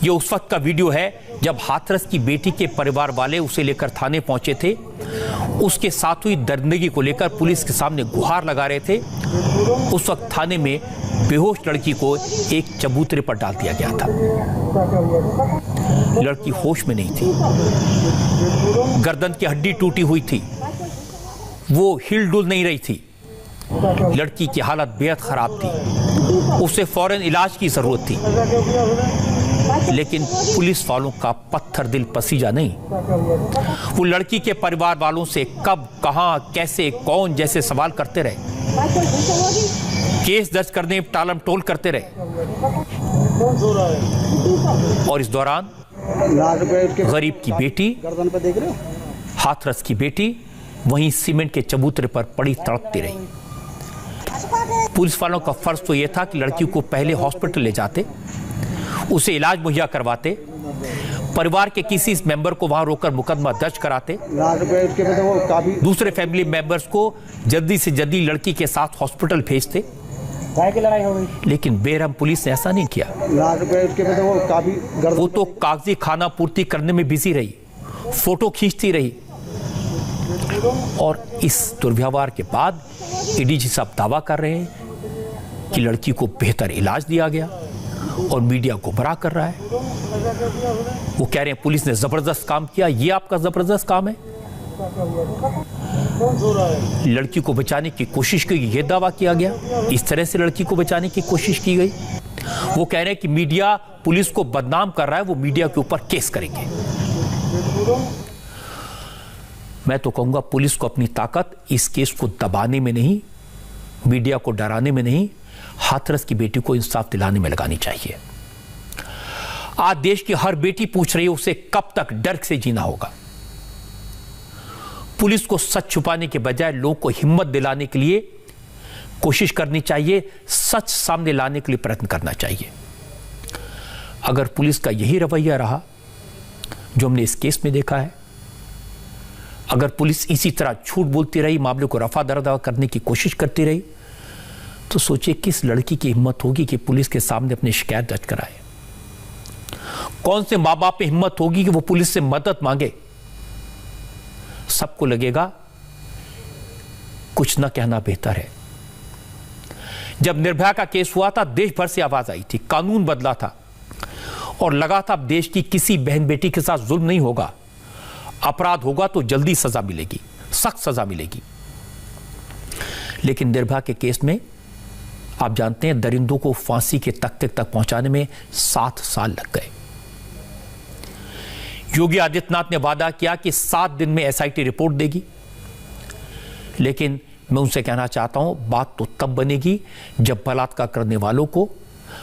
यह उस वक्त का वीडियो है जब हाथरस की बेटी के परिवार वाले उसे लेकर थाने पहुंचे थे। उसके साथ हुई दरिंदगी को लेकर पुलिस के सामने गुहार लगा रहे थे। उस वक्त थाने में बेहोश लड़की को एक चबूतरे पर डाल दिया गया था। लड़की होश में नहीं थी, गर्दन की हड्डी टूटी हुई थी, वो हिल डुल नहीं रही थी। लड़की की हालत बेहद खराब थी, उसे फौरन इलाज की जरूरत थी, लेकिन पुलिस वालों का पत्थर दिल पसीजा नहीं। वो लड़की के परिवार वालों से कब, कहां, कैसे, कौन जैसे सवाल करते रहे, केस दर्ज करने में टालम टोल करते रहे। और इस दौरान गरीब की बेटी, हाथरस की बेटी वहीं सीमेंट के चबूतरे पर पड़ी तड़पती रही। पुलिस वालों का फर्ज तो यह था कि लड़की को पहले हॉस्पिटल ले जाते, उसे इलाज मुहैया करवाते, परिवार के किसी मेंबर को वहां रोककर मुकदमा दर्ज कराते, दूसरे फैमिली मेंबर्स को जल्दी से जल्दी लड़की के साथ हॉस्पिटल भेजते। लेकिन बेरहम पुलिस ने ऐसा नहीं किया। वो तो कागजी खाना पूर्ति करने में बिजी रही, फोटो खींचती रही। और इस दुर्व्यवहार के बाद एडीजी साहब दावा कर रहे हैं कि लड़की को बेहतर इलाज दिया गया और मीडिया गुमराह कर रहा है। वो कह रहे हैं पुलिस ने जबरदस्त काम किया। ये आपका जबरदस्त काम है? लड़की को बचाने की कोशिश की, ये दावा किया गया, इस तरह से लड़की को बचाने की कोशिश की गई। वो कह रहे हैं कि मीडिया पुलिस को बदनाम कर रहा है, वो मीडिया के ऊपर केस करेंगे। मैं तो कहूंगा पुलिस को अपनी ताकत इस केस को दबाने में नहीं, मीडिया को डराने में नहीं, हाथरस की बेटी को इंसाफ दिलाने में लगानी चाहिए। आज देश की हर बेटी पूछ रही है उसे कब तक डर से जीना होगा। पुलिस को सच छुपाने के बजाय लोगों को हिम्मत दिलाने के लिए कोशिश करनी चाहिए, सच सामने लाने के लिए प्रयत्न करना चाहिए। अगर पुलिस का यही रवैया रहा जो हमने इस केस में देखा है, अगर पुलिस इसी तरह झूठ बोलती रही, मामले को रफा दफा करने की कोशिश करती रही, तो सोचिए किस लड़की की हिम्मत होगी कि पुलिस के सामने अपनी शिकायत दर्ज कराए। कौन से मां बाप में हिम्मत होगी कि वो पुलिस से मदद मांगे। सबको लगेगा कुछ न कहना बेहतर है। जब निर्भया का केस हुआ था, देश भर से आवाज आई थी, कानून बदला था और लगा था अब देश की किसी बहन बेटी के साथ जुल्म नहीं होगा, अपराध होगा तो जल्दी सजा मिलेगी, सख्त सजा मिलेगी। लेकिन निर्भया के केस में आप जानते हैं दरिंदों को फांसी के तख्ते तक पहुंचाने में 7 साल लग गए। योगी आदित्यनाथ ने वादा किया कि 7 दिन में एसआईटी रिपोर्ट देगी, लेकिन मैं उनसे कहना चाहता हूं बात तो तब बनेगी जब बलात्कार करने वालों को,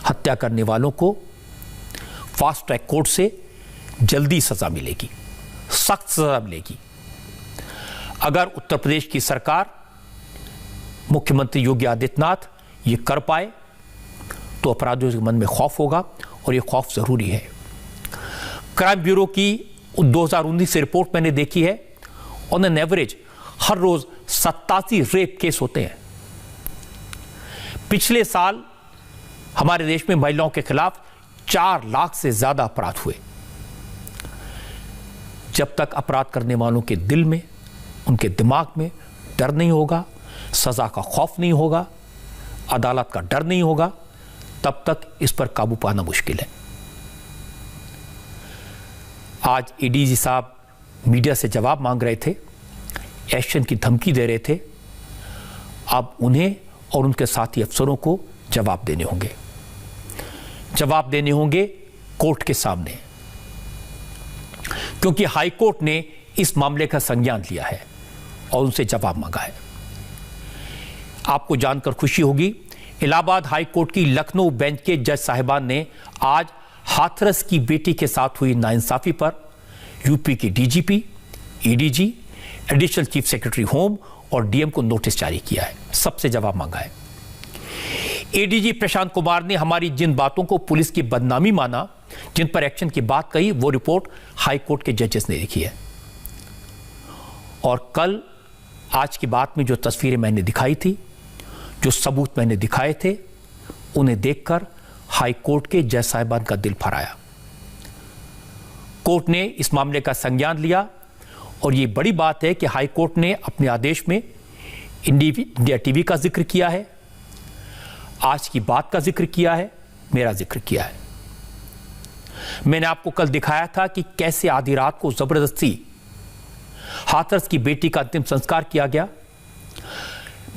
हत्या करने वालों को फास्ट ट्रैक कोर्ट से जल्दी सजा मिलेगी, सख्त सजा मिलेगी। अगर उत्तर प्रदेश की सरकार, मुख्यमंत्री योगी आदित्यनाथ ये कर पाए तो अपराधियों के मन में खौफ होगा और ये खौफ जरूरी है। क्राइम ब्यूरो की 2019 से रिपोर्ट मैंने देखी है, ऑन एन एवरेज हर रोज 87 रेप केस होते हैं। पिछले साल हमारे देश में महिलाओं के खिलाफ 4 लाख से ज्यादा अपराध हुए। जब तक अपराध करने वालों के दिल में, उनके दिमाग में डर नहीं होगा, सजा का खौफ नहीं होगा, अदालत का डर नहीं होगा, तब तक इस पर काबू पाना मुश्किल है। आज एडीजी साहब मीडिया से जवाब मांग रहे थे, एक्शन की धमकी दे रहे थे। अब उन्हें और उनके साथी अफसरों को जवाब देने होंगे। जवाब देने होंगे कोर्ट के सामने, क्योंकि हाई कोर्ट ने इस मामले का संज्ञान लिया है और उनसे जवाब मांगा है। आपको जानकर खुशी होगी, इलाहाबाद हाई कोर्ट की लखनऊ बेंच के जज साहिबान ने आज हाथरस की बेटी के साथ हुई नाइंसाफी पर यूपी के DGP, ADG, additional chief secretary home और डीएम को नोटिस जारी किया है। सबसे जवाब मांगा है। एडीजी प्रशांत कुमार ने हमारी जिन बातों को पुलिस की बदनामी माना, जिन पर एक्शन की बात कही, वो रिपोर्ट हाई कोर्ट के जजेस ने लिखी है। और कल आज की बात में जो तस्वीरें मैंने दिखाई थी, जो सबूत मैंने दिखाए थे, उन्हें देखकर हाई कोर्ट के जज साहिबान का दिल फराया। कोर्ट ने इस मामले का संज्ञान लिया और ये बड़ी बात है कि हाई कोर्ट ने अपने आदेश में इंडिया टीवी का जिक्र किया है, आज की बात का जिक्र किया है, मेरा जिक्र किया है। मैंने आपको कल दिखाया था कि कैसे आधी रात को जबरदस्ती हाथरस की बेटी का अंतिम संस्कार किया गया।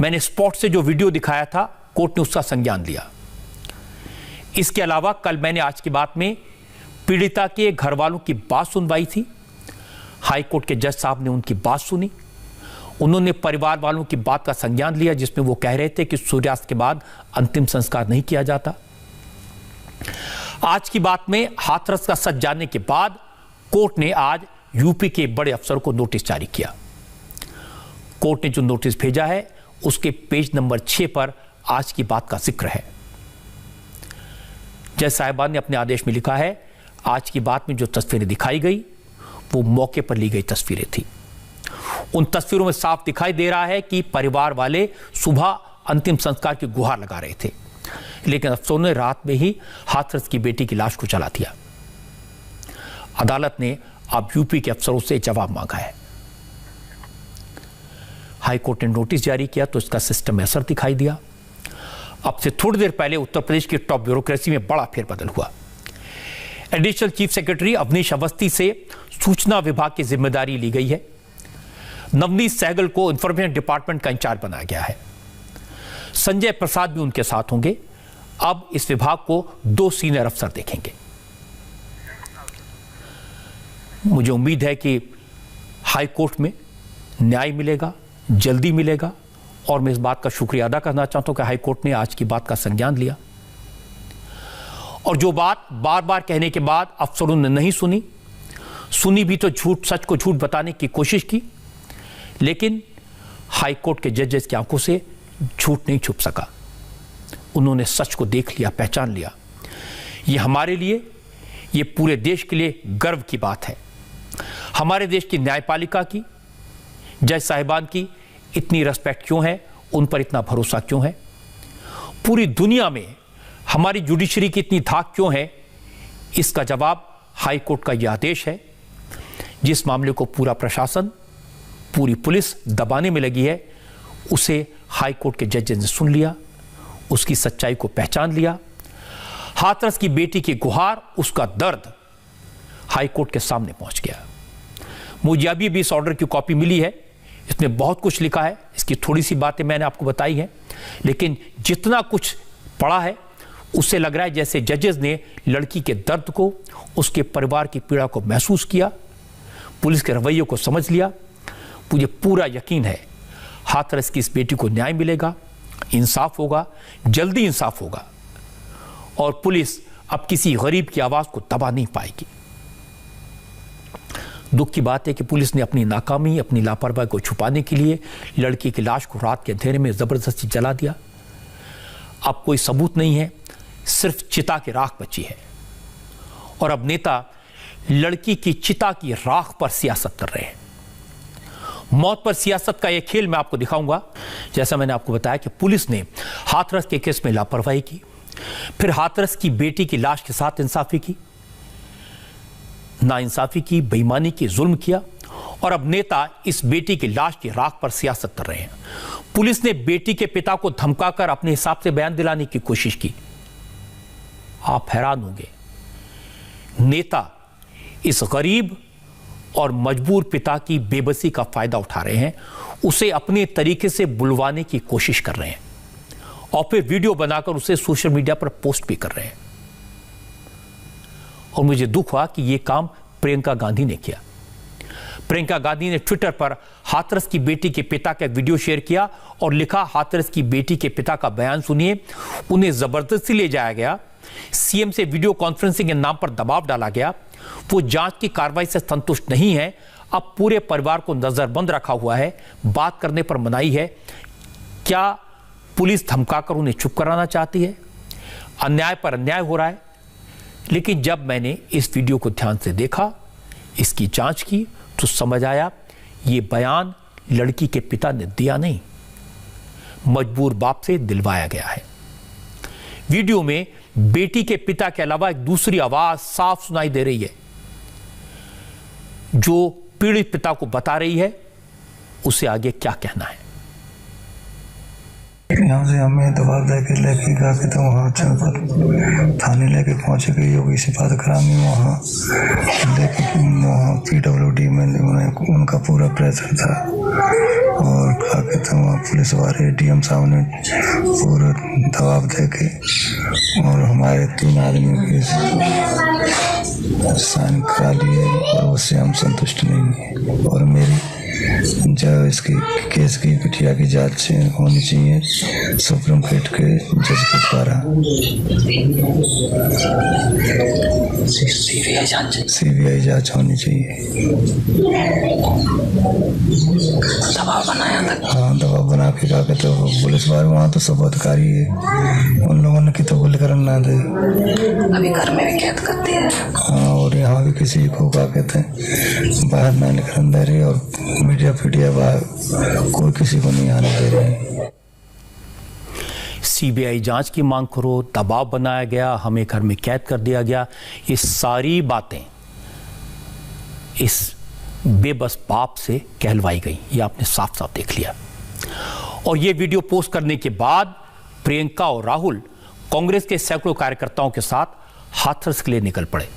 मैंने स्पॉट से जो वीडियो दिखाया था, कोर्ट ने उसका संज्ञान लिया। इसके अलावा कल मैंने आज की बात में पीड़िता के घर वालों की बात सुनवाई थी। हाई कोर्ट के जज साहब ने उनकी बात सुनी। उन्होंने परिवार वालों की बात का संज्ञान लिया, जिसमें वो कह रहे थे कि सूर्यास्त के बाद अंतिम संस्कार नहीं किया जाता। आज की बात में हाथरस का सच जानने के बाद कोर्ट ने आज यूपी के बड़े अफसर को नोटिस जारी किया। कोर्ट ने जो नोटिस भेजा है उसके पेज नंबर 6 पर आज की बात का जिक्र है। जज साहिबान ने अपने आदेश में लिखा है, आज की बात में जो तस्वीरें दिखाई गई वो मौके पर ली गई तस्वीरें थी। उन तस्वीरों में साफ दिखाई दे रहा है कि परिवार वाले सुबह अंतिम संस्कार की गुहार लगा रहे थे, लेकिन अफसरों ने रात में ही हाथरस की बेटी की लाश को जला दिया। अदालत ने अब यूपी के अफसरों से जवाब मांगा है। हाई कोर्ट ने नोटिस जारी किया तो इसका सिस्टम में असर दिखाई दिया। अब से थोड़ी देर पहले उत्तर प्रदेश की टॉप ब्यूरोक्रेसी में बड़ा फेरबदल हुआ। Additional chief secretary Avanish Awasthi से सूचना विभाग की जिम्मेदारी ली गई है। नवनीत सहगल को इंफॉर्मेशन डिपार्टमेंट का इंचार्ज बनाया गया है। संजय प्रसाद भी उनके साथ होंगे। अब इस विभाग को 2 सीनियर अफसर देखेंगे। मुझे उम्मीद है कि हाई कोर्ट में न्याय मिलेगा, जल्दी मिलेगा, और मैं इस बात का शुक्रिया अदा करना चाहता हूं कि हाई कोर्ट ने आज की बात का संज्ञान लिया और जो बात बार बार कहने के बाद अफसरों ने नहीं सुनी भी तो सच को झूठ बताने की कोशिश की, लेकिन हाई कोर्ट के जजेस की आंखों से झूठ नहीं छुप सका। उन्होंने सच को देख लिया, पहचान लिया। ये हमारे लिए, ये पूरे देश के लिए गर्व की बात है। हमारे देश की न्यायपालिका की, जज साहिबान की इतनी रिस्पेक्ट क्यों है, उन पर इतना भरोसा क्यों है, पूरी दुनिया में हमारी जुडिशरी की इतनी धाक क्यों है, इसका जवाब हाई कोर्ट का यह आदेश है। जिस मामले को पूरा प्रशासन, पूरी पुलिस दबाने में लगी है, उसे हाई कोर्ट के जजेस ने सुन लिया, उसकी सच्चाई को पहचान लिया। हाथरस की बेटी की गुहार, उसका दर्द हाई कोर्ट के सामने पहुंच गया। मुझे अभी भी इस ऑर्डर की कॉपी मिली है, इसमें बहुत कुछ लिखा है। इसकी थोड़ी सी बातें मैंने आपको बताई हैं, लेकिन जितना कुछ पढ़ा है उससे लग रहा है जैसे जजेस ने लड़की के दर्द को, उसके परिवार की पीड़ा को महसूस किया, पुलिस के रवैये को समझ लिया। मुझे पूरा यकीन है हाथरस की इस बेटी को न्याय मिलेगा, इंसाफ होगा, जल्दी इंसाफ होगा और पुलिस अब किसी गरीब की आवाज को दबा नहीं पाएगी। दुख की बात है कि पुलिस ने अपनी नाकामी, अपनी लापरवाही को छुपाने के लिए लड़की की लाश को रात के अंधेरे में जबरदस्ती जला दिया। अब कोई सबूत नहीं है, सिर्फ चिता की राख बची है और अब नेता लड़की की चिता की राख पर सियासत कर रहे हैं। मौत पर सियासत का यह खेल मैं आपको दिखाऊंगा। जैसा मैंने आपको बताया कि पुलिस ने हाथरस के केस में लापरवाही की, फिर हाथरस की बेटी की लाश के साथ इंसाफी की, नाइंसाफी की, बेईमानी की, जुल्म किया और अब नेता इस बेटी की लाश की राख पर सियासत कर रहे हैं। पुलिस ने बेटी के पिता को धमकाकर अपने हिसाब से बयान दिलाने की कोशिश की। आप हैरान होंगे, नेता इस गरीब और मजबूर पिता की बेबसी का फायदा उठा रहे हैं, उसे अपने तरीके से बुलवाने की कोशिश कर रहे हैं और फिर वीडियो बनाकर उसे सोशल मीडिया पर पोस्ट भी कर रहे हैं। और मुझे दुख हुआ कि यह काम प्रियंका गांधी ने किया। प्रियंका गांधी ने ट्विटर पर हाथरस की बेटी के पिता का वीडियो शेयर किया और लिखा, हाथरस की बेटी के पिता का बयान सुनिए, उन्हें जबरदस्ती ले जाया गया, सीएम से वीडियो कॉन्फ्रेंसिंग के नाम पर दबाव डाला गया, वो जांच की कार्रवाई से संतुष्ट नहीं है, अब पूरे परिवार को नजरबंद रखा हुआ है, बात करने पर मनाही है। क्या पुलिस धमकाकर उन्हें चुप कराना चाहती है? अन्याय पर अन्याय हो रहा है। लेकिन जब मैंने इस वीडियो को ध्यान से देखा, इसकी जांच की, तो समझ आया ये बयान लड़की के पिता ने दिया नहीं, मजबूर बाप से दिलवाया गया है। वीडियो में बेटी के पिता के अलावा एक दूसरी आवाज साफ सुनाई दे रही है, जो पीड़ित पिता को बता रही है उसे आगे क्या कहना है। यहाँ से हमें दबाव देके लेके जाके तो वहाँ थाने लेके पहुँचे गए योगी से बात कराएंगे। वहाँ लेके वहाँ PWD में उनका पूरा प्रेशर था और क्या कहते हैं वहाँ पुलिस वाले DM साहब ने पूरा दबाव देके और हमारे 3 आदमियों के साइन करा लिए और उससे हम संतुष्ट नहीं हैं। और मेरी जब इसकी केस की बिटिया की जांच होनी चाहिए सुप्रीम कोर्ट के जज के द्वारा। CBI जांच होनी चाहिए। दबाव बनाया था। हाँ, दबाव बना के क्या कहते हो पुलिस वाले वहाँ तो सब अधिकारी है, उन लोगों ने कितो गोलीकरण ना दे, अभी घर में भी कैद करते हैं। हाँ, और यहाँ भी किसी को क्या कहते हैं बाहर ना निकलने दे रही और मीडिया बाहर कोई किसी को नहीं आने दे रहे। CBI जांच की मांग करो, दबाव बनाया गया, हमें घर में कैद कर दिया गया, ये सारी बातें इस बेबस बाप से कहलवाई गई। ये आपने साफ साफ देख लिया। और ये वीडियो पोस्ट करने के बाद प्रियंका और राहुल कांग्रेस के सैकड़ों कार्यकर्ताओं के साथ हाथरस के लिए निकल पड़े।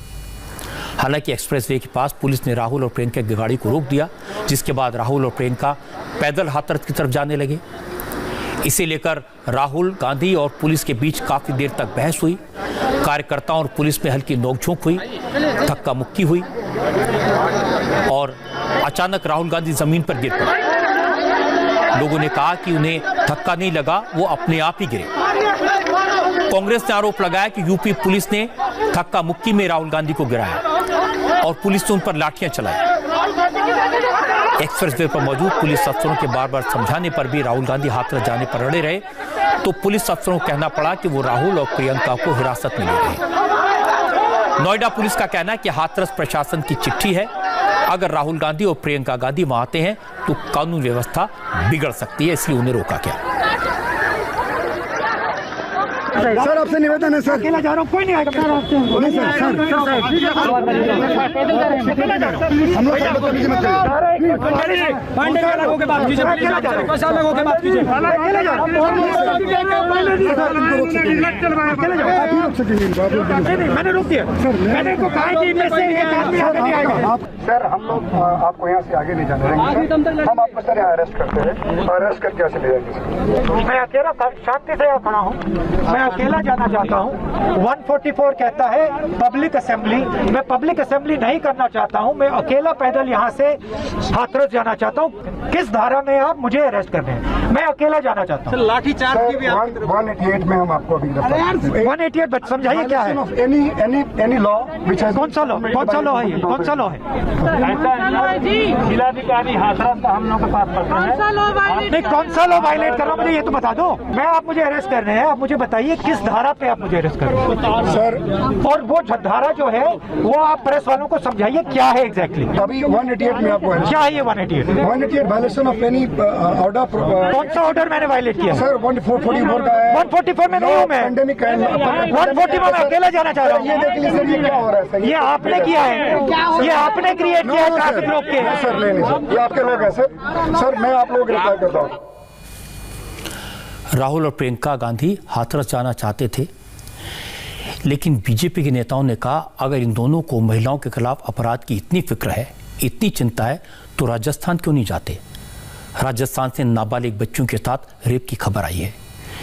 हालांकि एक्सप्रेसवे के पास पुलिस ने राहुल और प्रियंका की गाड़ी को रोक दिया, जिसके बाद राहुल और प्रियंका पैदल हाथरस की तरफ जाने लगे। इसे लेकर राहुल गांधी और पुलिस के बीच काफी देर तक बहस हुई। कार्यकर्ताओं और पुलिस में हल्की नोकझोंक हुई, धक्का मुक्की हुई और अचानक राहुल गांधी जमीन पर गिर पड़े। लोगों ने कहा कि उन्हें धक्का नहीं लगा, वो अपने आप ही गिरे। कांग्रेस ने आरोप लगाया कि यूपी पुलिस ने धक्का मुक्की में राहुल गांधी को गिराया और पुलिस ने उन पर लाठियां चलाई। एक्सप्रेसवे पर मौजूद पुलिस अफसरों के बार बार समझाने पर भी राहुल गांधी हाथरस जाने पर अड़े रहे, तो पुलिस अफसरों को कहना पड़ा कि वो राहुल और प्रियंका को हिरासत में ले गए। नोएडा पुलिस का कहना है कि हाथरस प्रशासन की चिट्ठी है, अगर राहुल गांधी और प्रियंका गांधी वहां आते हैं तो कानून व्यवस्था बिगड़ सकती है, इसलिए उन्हें रोका गया। सर आपसे निवेदन है सर, अकेला जा रहा हूँ, कोई नहीं आएगा। नहीं सर, हम लोग मैंने रोक दिया, मैंने को कहा कि इनमें से एक आदमी आगे नहीं आएगा। सर हम लोग आपको यहाँ से आगे नहीं जाने देंगे, हम आपको सर यहाँ अरेस्ट करते हैं, अरेस्ट करके ऐसे ले जाएंगे। मैं अकेला शांति से यहाँ खड़ा हूँ, मैं अकेला जाना चाहता हूँ। 144 कहता है पब्लिक असेंबली, मैं पब्लिक असेंबली नहीं करना चाहता हूँ, मैं अकेला पैदल यहाँ से हाथरस जाना चाहता हूँ। किस धारा में आप मुझे अरेस्ट करने हैं? मैं अकेला जाना चाहता हूँ। लाठी चार्ज की भी 188 में हम आपको अभी 188 समझाइए क्या है? एनी लॉ विच है, कौन सा लॉ, कौन सा लॉ है, कौन सा लॉ है? जिलाधिकारी हाथरस का हम लोग के पास पत्र है। नहीं, कौन सा लॉ वायलेट कर रहा हूँ मुझे ये तो बता दो। मैं आप मुझे अरेस्ट कर रहे हैं, आप मुझे बताइए किस धारा पे आप मुझे अरेस्ट कर रहे हैं सर? और वो धारा जो है वो आप प्रेस वालों को समझाइए क्या है एग्जैक्टली। अभी 188 में आपको क्या है ये 188 वायलेशन ऑफ एनी ऑर्डर। कौन सा ऑर्डर मैंने वायलेट किया सर? 144 का है। 144 में नहीं हूँ मैं, 140 में मैं अकेला जाना चाह रहा हूँ। ये देख लीजिए ये क्या हो रहा है, ये आपने किया है, ये आपने क्रिएट किया है ट्रैफिक रोक के। सर नहीं सर, ये आपके लोग हैं सर, मैं आप लोग रिप्लाई करता हूँ। राहुल और प्रियंका गांधी हाथरस जाना चाहते थे, लेकिन बीजेपी के नेताओं ने कहा अगर इन दोनों को महिलाओं के खिलाफ अपराध की इतनी फिक्र है, इतनी चिंता है, तो राजस्थान क्यों नहीं जाते? राजस्थान से नाबालिग बच्चों के साथ रेप की खबर आई है।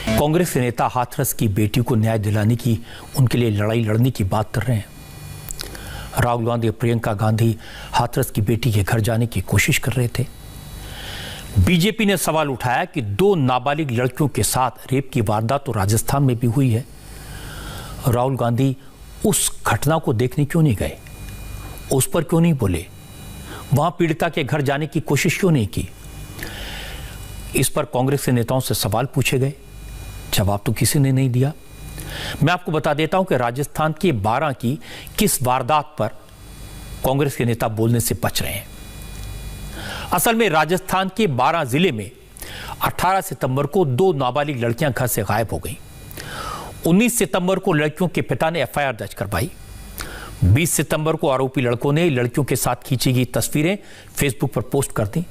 कांग्रेस के नेता हाथरस की बेटी को न्याय दिलाने की, उनके लिए लड़ाई लड़ने की बात कर रहे हैं। राहुल गांधी और प्रियंका गांधी हाथरस की बेटी के घर जाने की कोशिश कर रहे थे। बीजेपी ने सवाल उठाया कि 2 नाबालिग लड़कियों के साथ रेप की वारदात तो राजस्थान में भी हुई है। राहुल गांधी उस घटना को देखने क्यों नहीं गए? उस पर क्यों नहीं बोले? वहां पीड़िता के घर जाने की कोशिश क्यों नहीं की? इस पर कांग्रेस के नेताओं से सवाल पूछे गए, जवाब तो किसी ने नहीं दिया। मैं आपको बता देता हूं कि राजस्थान के 12 की किस वारदात पर कांग्रेस के नेता बोलने से बच रहे हैं। असल में राजस्थान के 12 जिले में 18 सितंबर को 2 नाबालिग लड़कियां घर से गायब हो गईं। 19 सितंबर को लड़कियों के पिता ने एफआईआर दर्ज करवाई। 20 सितंबर को आरोपी लड़कों ने लड़कियों के साथ खींची गई तस्वीरें फेसबुक पर पोस्ट कर दी।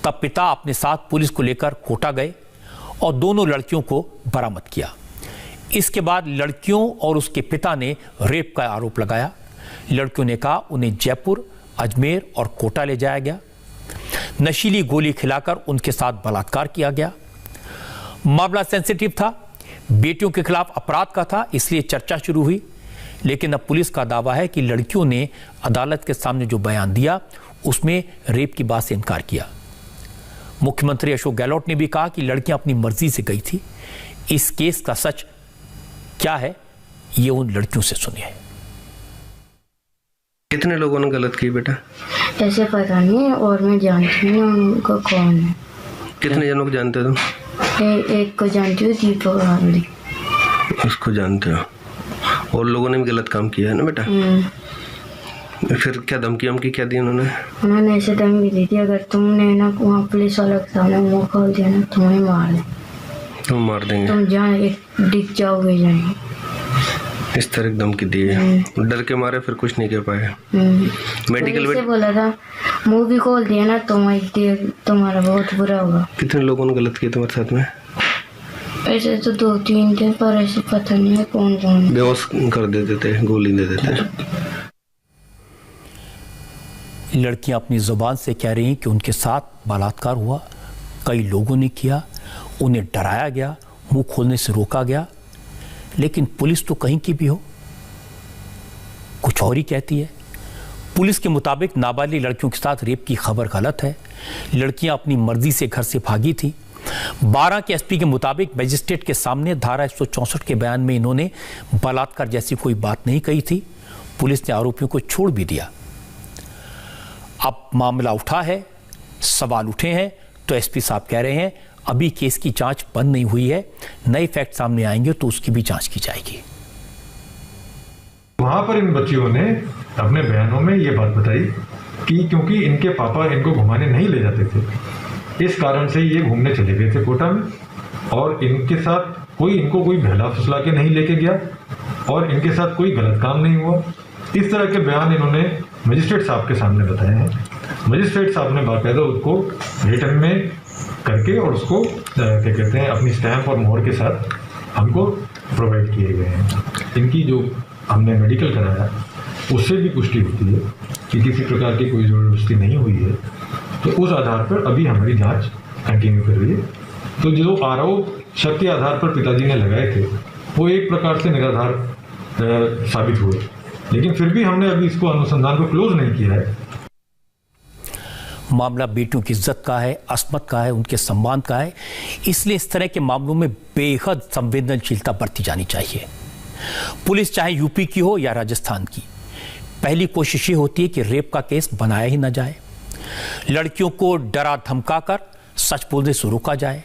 तब पिता अपने साथ पुलिस को लेकर कोटा गए और दोनों लड़कियों को बरामद किया। इसके बाद लड़कियों और उसके पिता ने रेप का आरोप लगाया। लड़कियों ने कहा उन्हें जयपुर, अजमेर और कोटा ले जाया गया। नशीली गोली खिलाकर उनके साथ बलात्कार किया गया। मामला सेंसिटिव था, बेटियों के खिलाफ अपराध का था, इसलिए चर्चा शुरू हुई। लेकिन अब पुलिस का दावा है कि लड़कियों ने अदालत के सामने जो बयान दिया उसमें रेप की बात से इनकार किया। मुख्यमंत्री अशोक गहलोत ने भी कहा कि लड़कियां अपनी मर्जी से गई थी। इस केस का सच क्या है, ये उन लड़कियों से सुनिए। कितने लोगों ने गलत की बेटा? ऐसे पता नहीं, और मैं जानती हूँ उनको कौन है। कितने जनों को जानते हो तुम? एक को जानती हूँ, दीपक गांधी। उसको जानते हो? और लोगों ने भी गलत काम किया है ना बेटा? फिर क्या धमकी क्या दी उन्होंने? उन्होंने ऐसे धमकी दी थी, अगर तुमने ना वहाँ पुलिस वालों के सामने मुँह खोल दिया ना, तुम्हें मार दें। तुम मार देंगे? तुम जहाँ दिख जाओगे जाएंगे। इस तरह की धमकी दी है। डर के मारे फिर कुछ नहीं कर पाए। मेडिकल से बोला था मुँह भी खोल दिया ना तुम्हारा बहुत बुरा होगा। कितने लोगों ने गलत किया तुम्हारे साथ में? ऐसे तो 2-3 थे, पर ऐसे पता नहीं है कौन कौन। बेहोश कर देते थे, गोली दे देते। लड़कियां अपनी जुबान से कह रही हैं कि उनके साथ बलात्कार हुआ, कई लोगों ने किया, उन्हें डराया गया, मुंह खोलने से रोका गया। लेकिन पुलिस तो कहीं की भी हो, कुछ और ही कहती है। पुलिस के मुताबिक नाबालिग लड़कियों के साथ रेप की खबर गलत है। लड़कियां अपनी मर्जी से घर से भागी थी। 12 के एसपी के मुताबिक मजिस्ट्रेट के सामने धारा 164 के बयान में इन्होंने बलात्कार जैसी कोई बात नहीं कही थी। पुलिस ने आरोपियों को छोड़ भी दिया। अब मामला उठा है, सवाल उठे हैं, तो एसपी साहब कह रहे हैं अभी केस की जांच बंद नहीं हुई है, नए फैक्ट सामने आएंगे तो उसकी भी जांच की जाएगी। वहां पर इन बच्चियों ने अपने बयानों में ये बात बताई कि क्योंकि इनके पापा इनको घुमाने नहीं ले जाते थे, इस कारण से ये घूमने चले गए थे कोटा में, और इनके साथ इनको कोई बहला फुसला के नहीं लेके गया और इनके साथ कोई गलत काम नहीं हुआ। इस तरह के बयान इन्होंने मजिस्ट्रेट साहब के सामने बताए हैं। मजिस्ट्रेट साहब ने बाकायदा उसको रिटन में करके और उसको क्या कहते हैं अपनी स्टैंप और मोहर के साथ हमको प्रोवाइड किए गए हैं। इनकी जो हमने मेडिकल कराया उससे भी पुष्टि होती है कि किसी प्रकार की कोई ज़बरदस्ती नहीं हुई है। तो उस आधार पर अभी हमारी जांच कंटिन्यू कर रही है। तो जो आरोप शक के आधार पर पिताजी ने लगाए थे वो एक प्रकार से निराधार साबित हुए, लेकिन फिर भी हमने अभी इसको अनुसंधान को क्लोज नहीं किया है। मामला बेटियों की इज्जत का है, अस्मत का है, उनके सम्मान का है, इसलिए इस तरह के मामलों में बेहद संवेदनशीलता बरती जानी चाहिए। पुलिस चाहे यूपी की हो या राजस्थान की, पहली कोशिश ये होती है कि रेप का केस बनाया ही न जाए, लड़कियों को डरा धमकाकर सच बोलने से रोका जाए,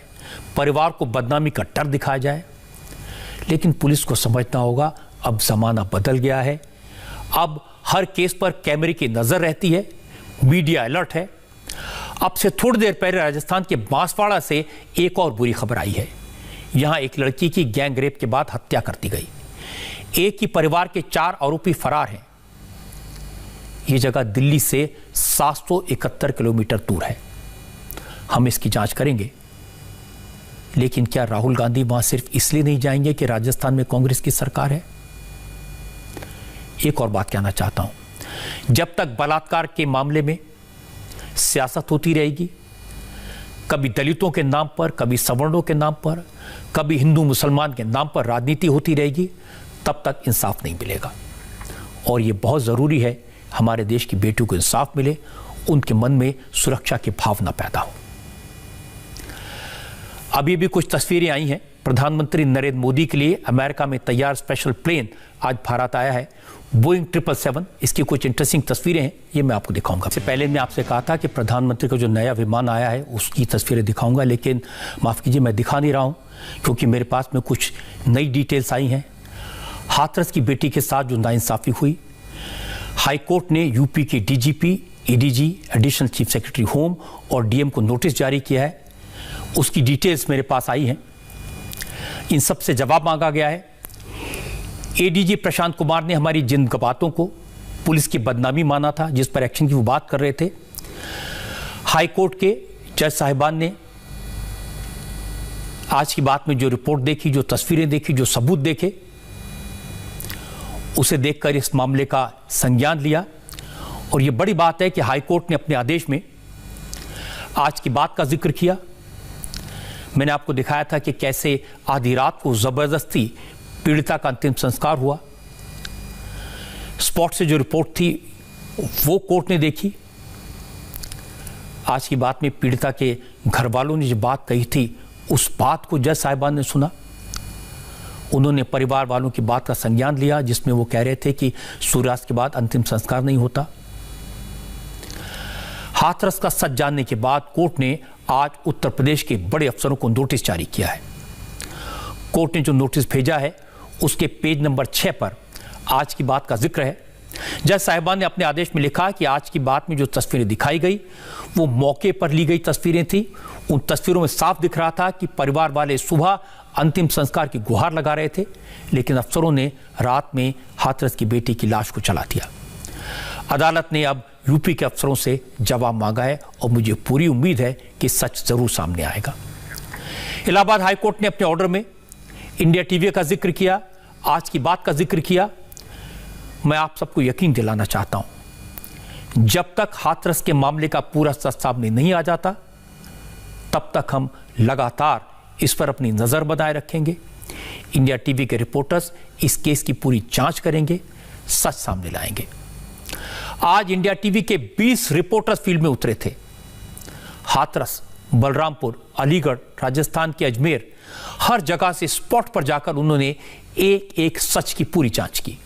परिवार को बदनामी का डर दिखाया जाए। लेकिन पुलिस को समझना होगा अब जमाना बदल गया है। अब हर केस पर कैमरे की नजर रहती है, मीडिया अलर्ट है। अब से थोड़ी देर पहले राजस्थान के बांसवाड़ा से एक और बुरी खबर आई है। यहां एक लड़की की गैंग रेप के बाद हत्या कर दी गई। एक ही परिवार के 4 आरोपी फरार हैं। यह जगह दिल्ली से 771 किलोमीटर दूर है। हम इसकी जांच करेंगे। लेकिन क्या राहुल गांधी वहां सिर्फ इसलिए नहीं जाएंगे कि राजस्थान में कांग्रेस की सरकार है? एक और बात कहना चाहता हूं, जब तक बलात्कार के मामले में सियासत होती रहेगी, कभी दलितों के नाम पर, कभी सवर्णों के नाम पर, कभी हिंदू मुसलमान के नाम पर राजनीति होती रहेगी, तब तक इंसाफ नहीं मिलेगा। और ये बहुत ज़रूरी है हमारे देश की बेटियों को इंसाफ मिले, उनके मन में सुरक्षा की भावना पैदा हो। अभी भी कुछ तस्वीरें आई हैं। प्रधानमंत्री नरेंद्र मोदी के लिए अमेरिका में तैयार स्पेशल प्लेन आज भारत आया है, बोइंग 777। इसकी कुछ इंटरेस्टिंग तस्वीरें हैं, ये मैं आपको दिखाऊंगा। इससे पहले मैं आपसे कहा था कि प्रधानमंत्री का जो नया विमान आया है उसकी तस्वीरें दिखाऊंगा, लेकिन माफ़ कीजिए मैं दिखा नहीं रहा हूँ क्योंकि मेरे पास में कुछ नई डिटेल्स आई हैं। हाथरस की बेटी के साथ जो नाइंसाफ़ी हुई, हाईकोर्ट ने यूपी के DGP, ADG, additional chief secretary home और डीएम को नोटिस जारी किया है। उसकी डिटेल्स मेरे पास आई हैं। इन सब से जवाब मांगा गया है। एडीजी प्रशांत कुमार ने हमारी जिन बातों को पुलिस की बदनामी माना था, जिस पर एक्शन की वो बात कर रहे थे, हाईकोर्ट के जज साहिबान ने आज की बात में जो रिपोर्ट देखी, जो तस्वीरें देखी, जो सबूत देखे, उसे देखकर इस मामले का संज्ञान लिया। और ये बड़ी बात है कि हाईकोर्ट ने अपने आदेश में आज की बात का जिक्र किया। मैंने आपको दिखाया था कि कैसे आधी रात को जबरदस्ती पीड़िता का अंतिम संस्कार हुआ। स्पॉट से जो रिपोर्ट थी वो कोर्ट ने देखी। आज की बात में पीड़िता के घर वालों ने जो बात कही थी, उस बात को जज साहिबान ने सुना। उन्होंने परिवार वालों की बात का संज्ञान लिया, जिसमें वो कह रहे थे कि सूर्यास्त के बाद अंतिम संस्कार नहीं होता। हाथरस का सच जानने के बाद कोर्ट ने आज उत्तर प्रदेश के बड़े अफसरों को नोटिस जारी किया है। कोर्ट ने जो नोटिस भेजा है उसके पेज नंबर 6 पर आज की बात का जिक्र है। जज साहिबान ने अपने आदेश में लिखा कि आज की बात में जो तस्वीरें दिखाई गई वो मौके पर ली गई तस्वीरें थी। उन तस्वीरों में साफ दिख रहा था कि परिवार वाले सुबह अंतिम संस्कार की गुहार लगा रहे थे, लेकिन अफसरों ने रात में हाथरस की बेटी की लाश को जला दिया। अदालत ने अब यूपी के अफसरों से जवाब मांगा है और मुझे पूरी उम्मीद है कि सच जरूर सामने आएगा। इलाहाबाद हाईकोर्ट ने अपने ऑर्डर में इंडिया टीवी का जिक्र किया, आज की बात का जिक्र किया। मैं आप सबको यकीन दिलाना चाहता हूं, जब तक हाथरस के मामले का पूरा सच सामने नहीं आ जाता, तब तक हम लगातार इस पर अपनी नजर बनाए रखेंगे। इंडिया टीवी के रिपोर्टर्स इस केस की पूरी जांच करेंगे, सच सामने लाएंगे। आज इंडिया टीवी के 20 रिपोर्टर्स फील्ड में उतरे थे। हाथरस, बलरामपुर, अलीगढ़, राजस्थान के अजमेर, हर जगह से स्पॉट पर जाकर उन्होंने एक एक सच की पूरी जांच की।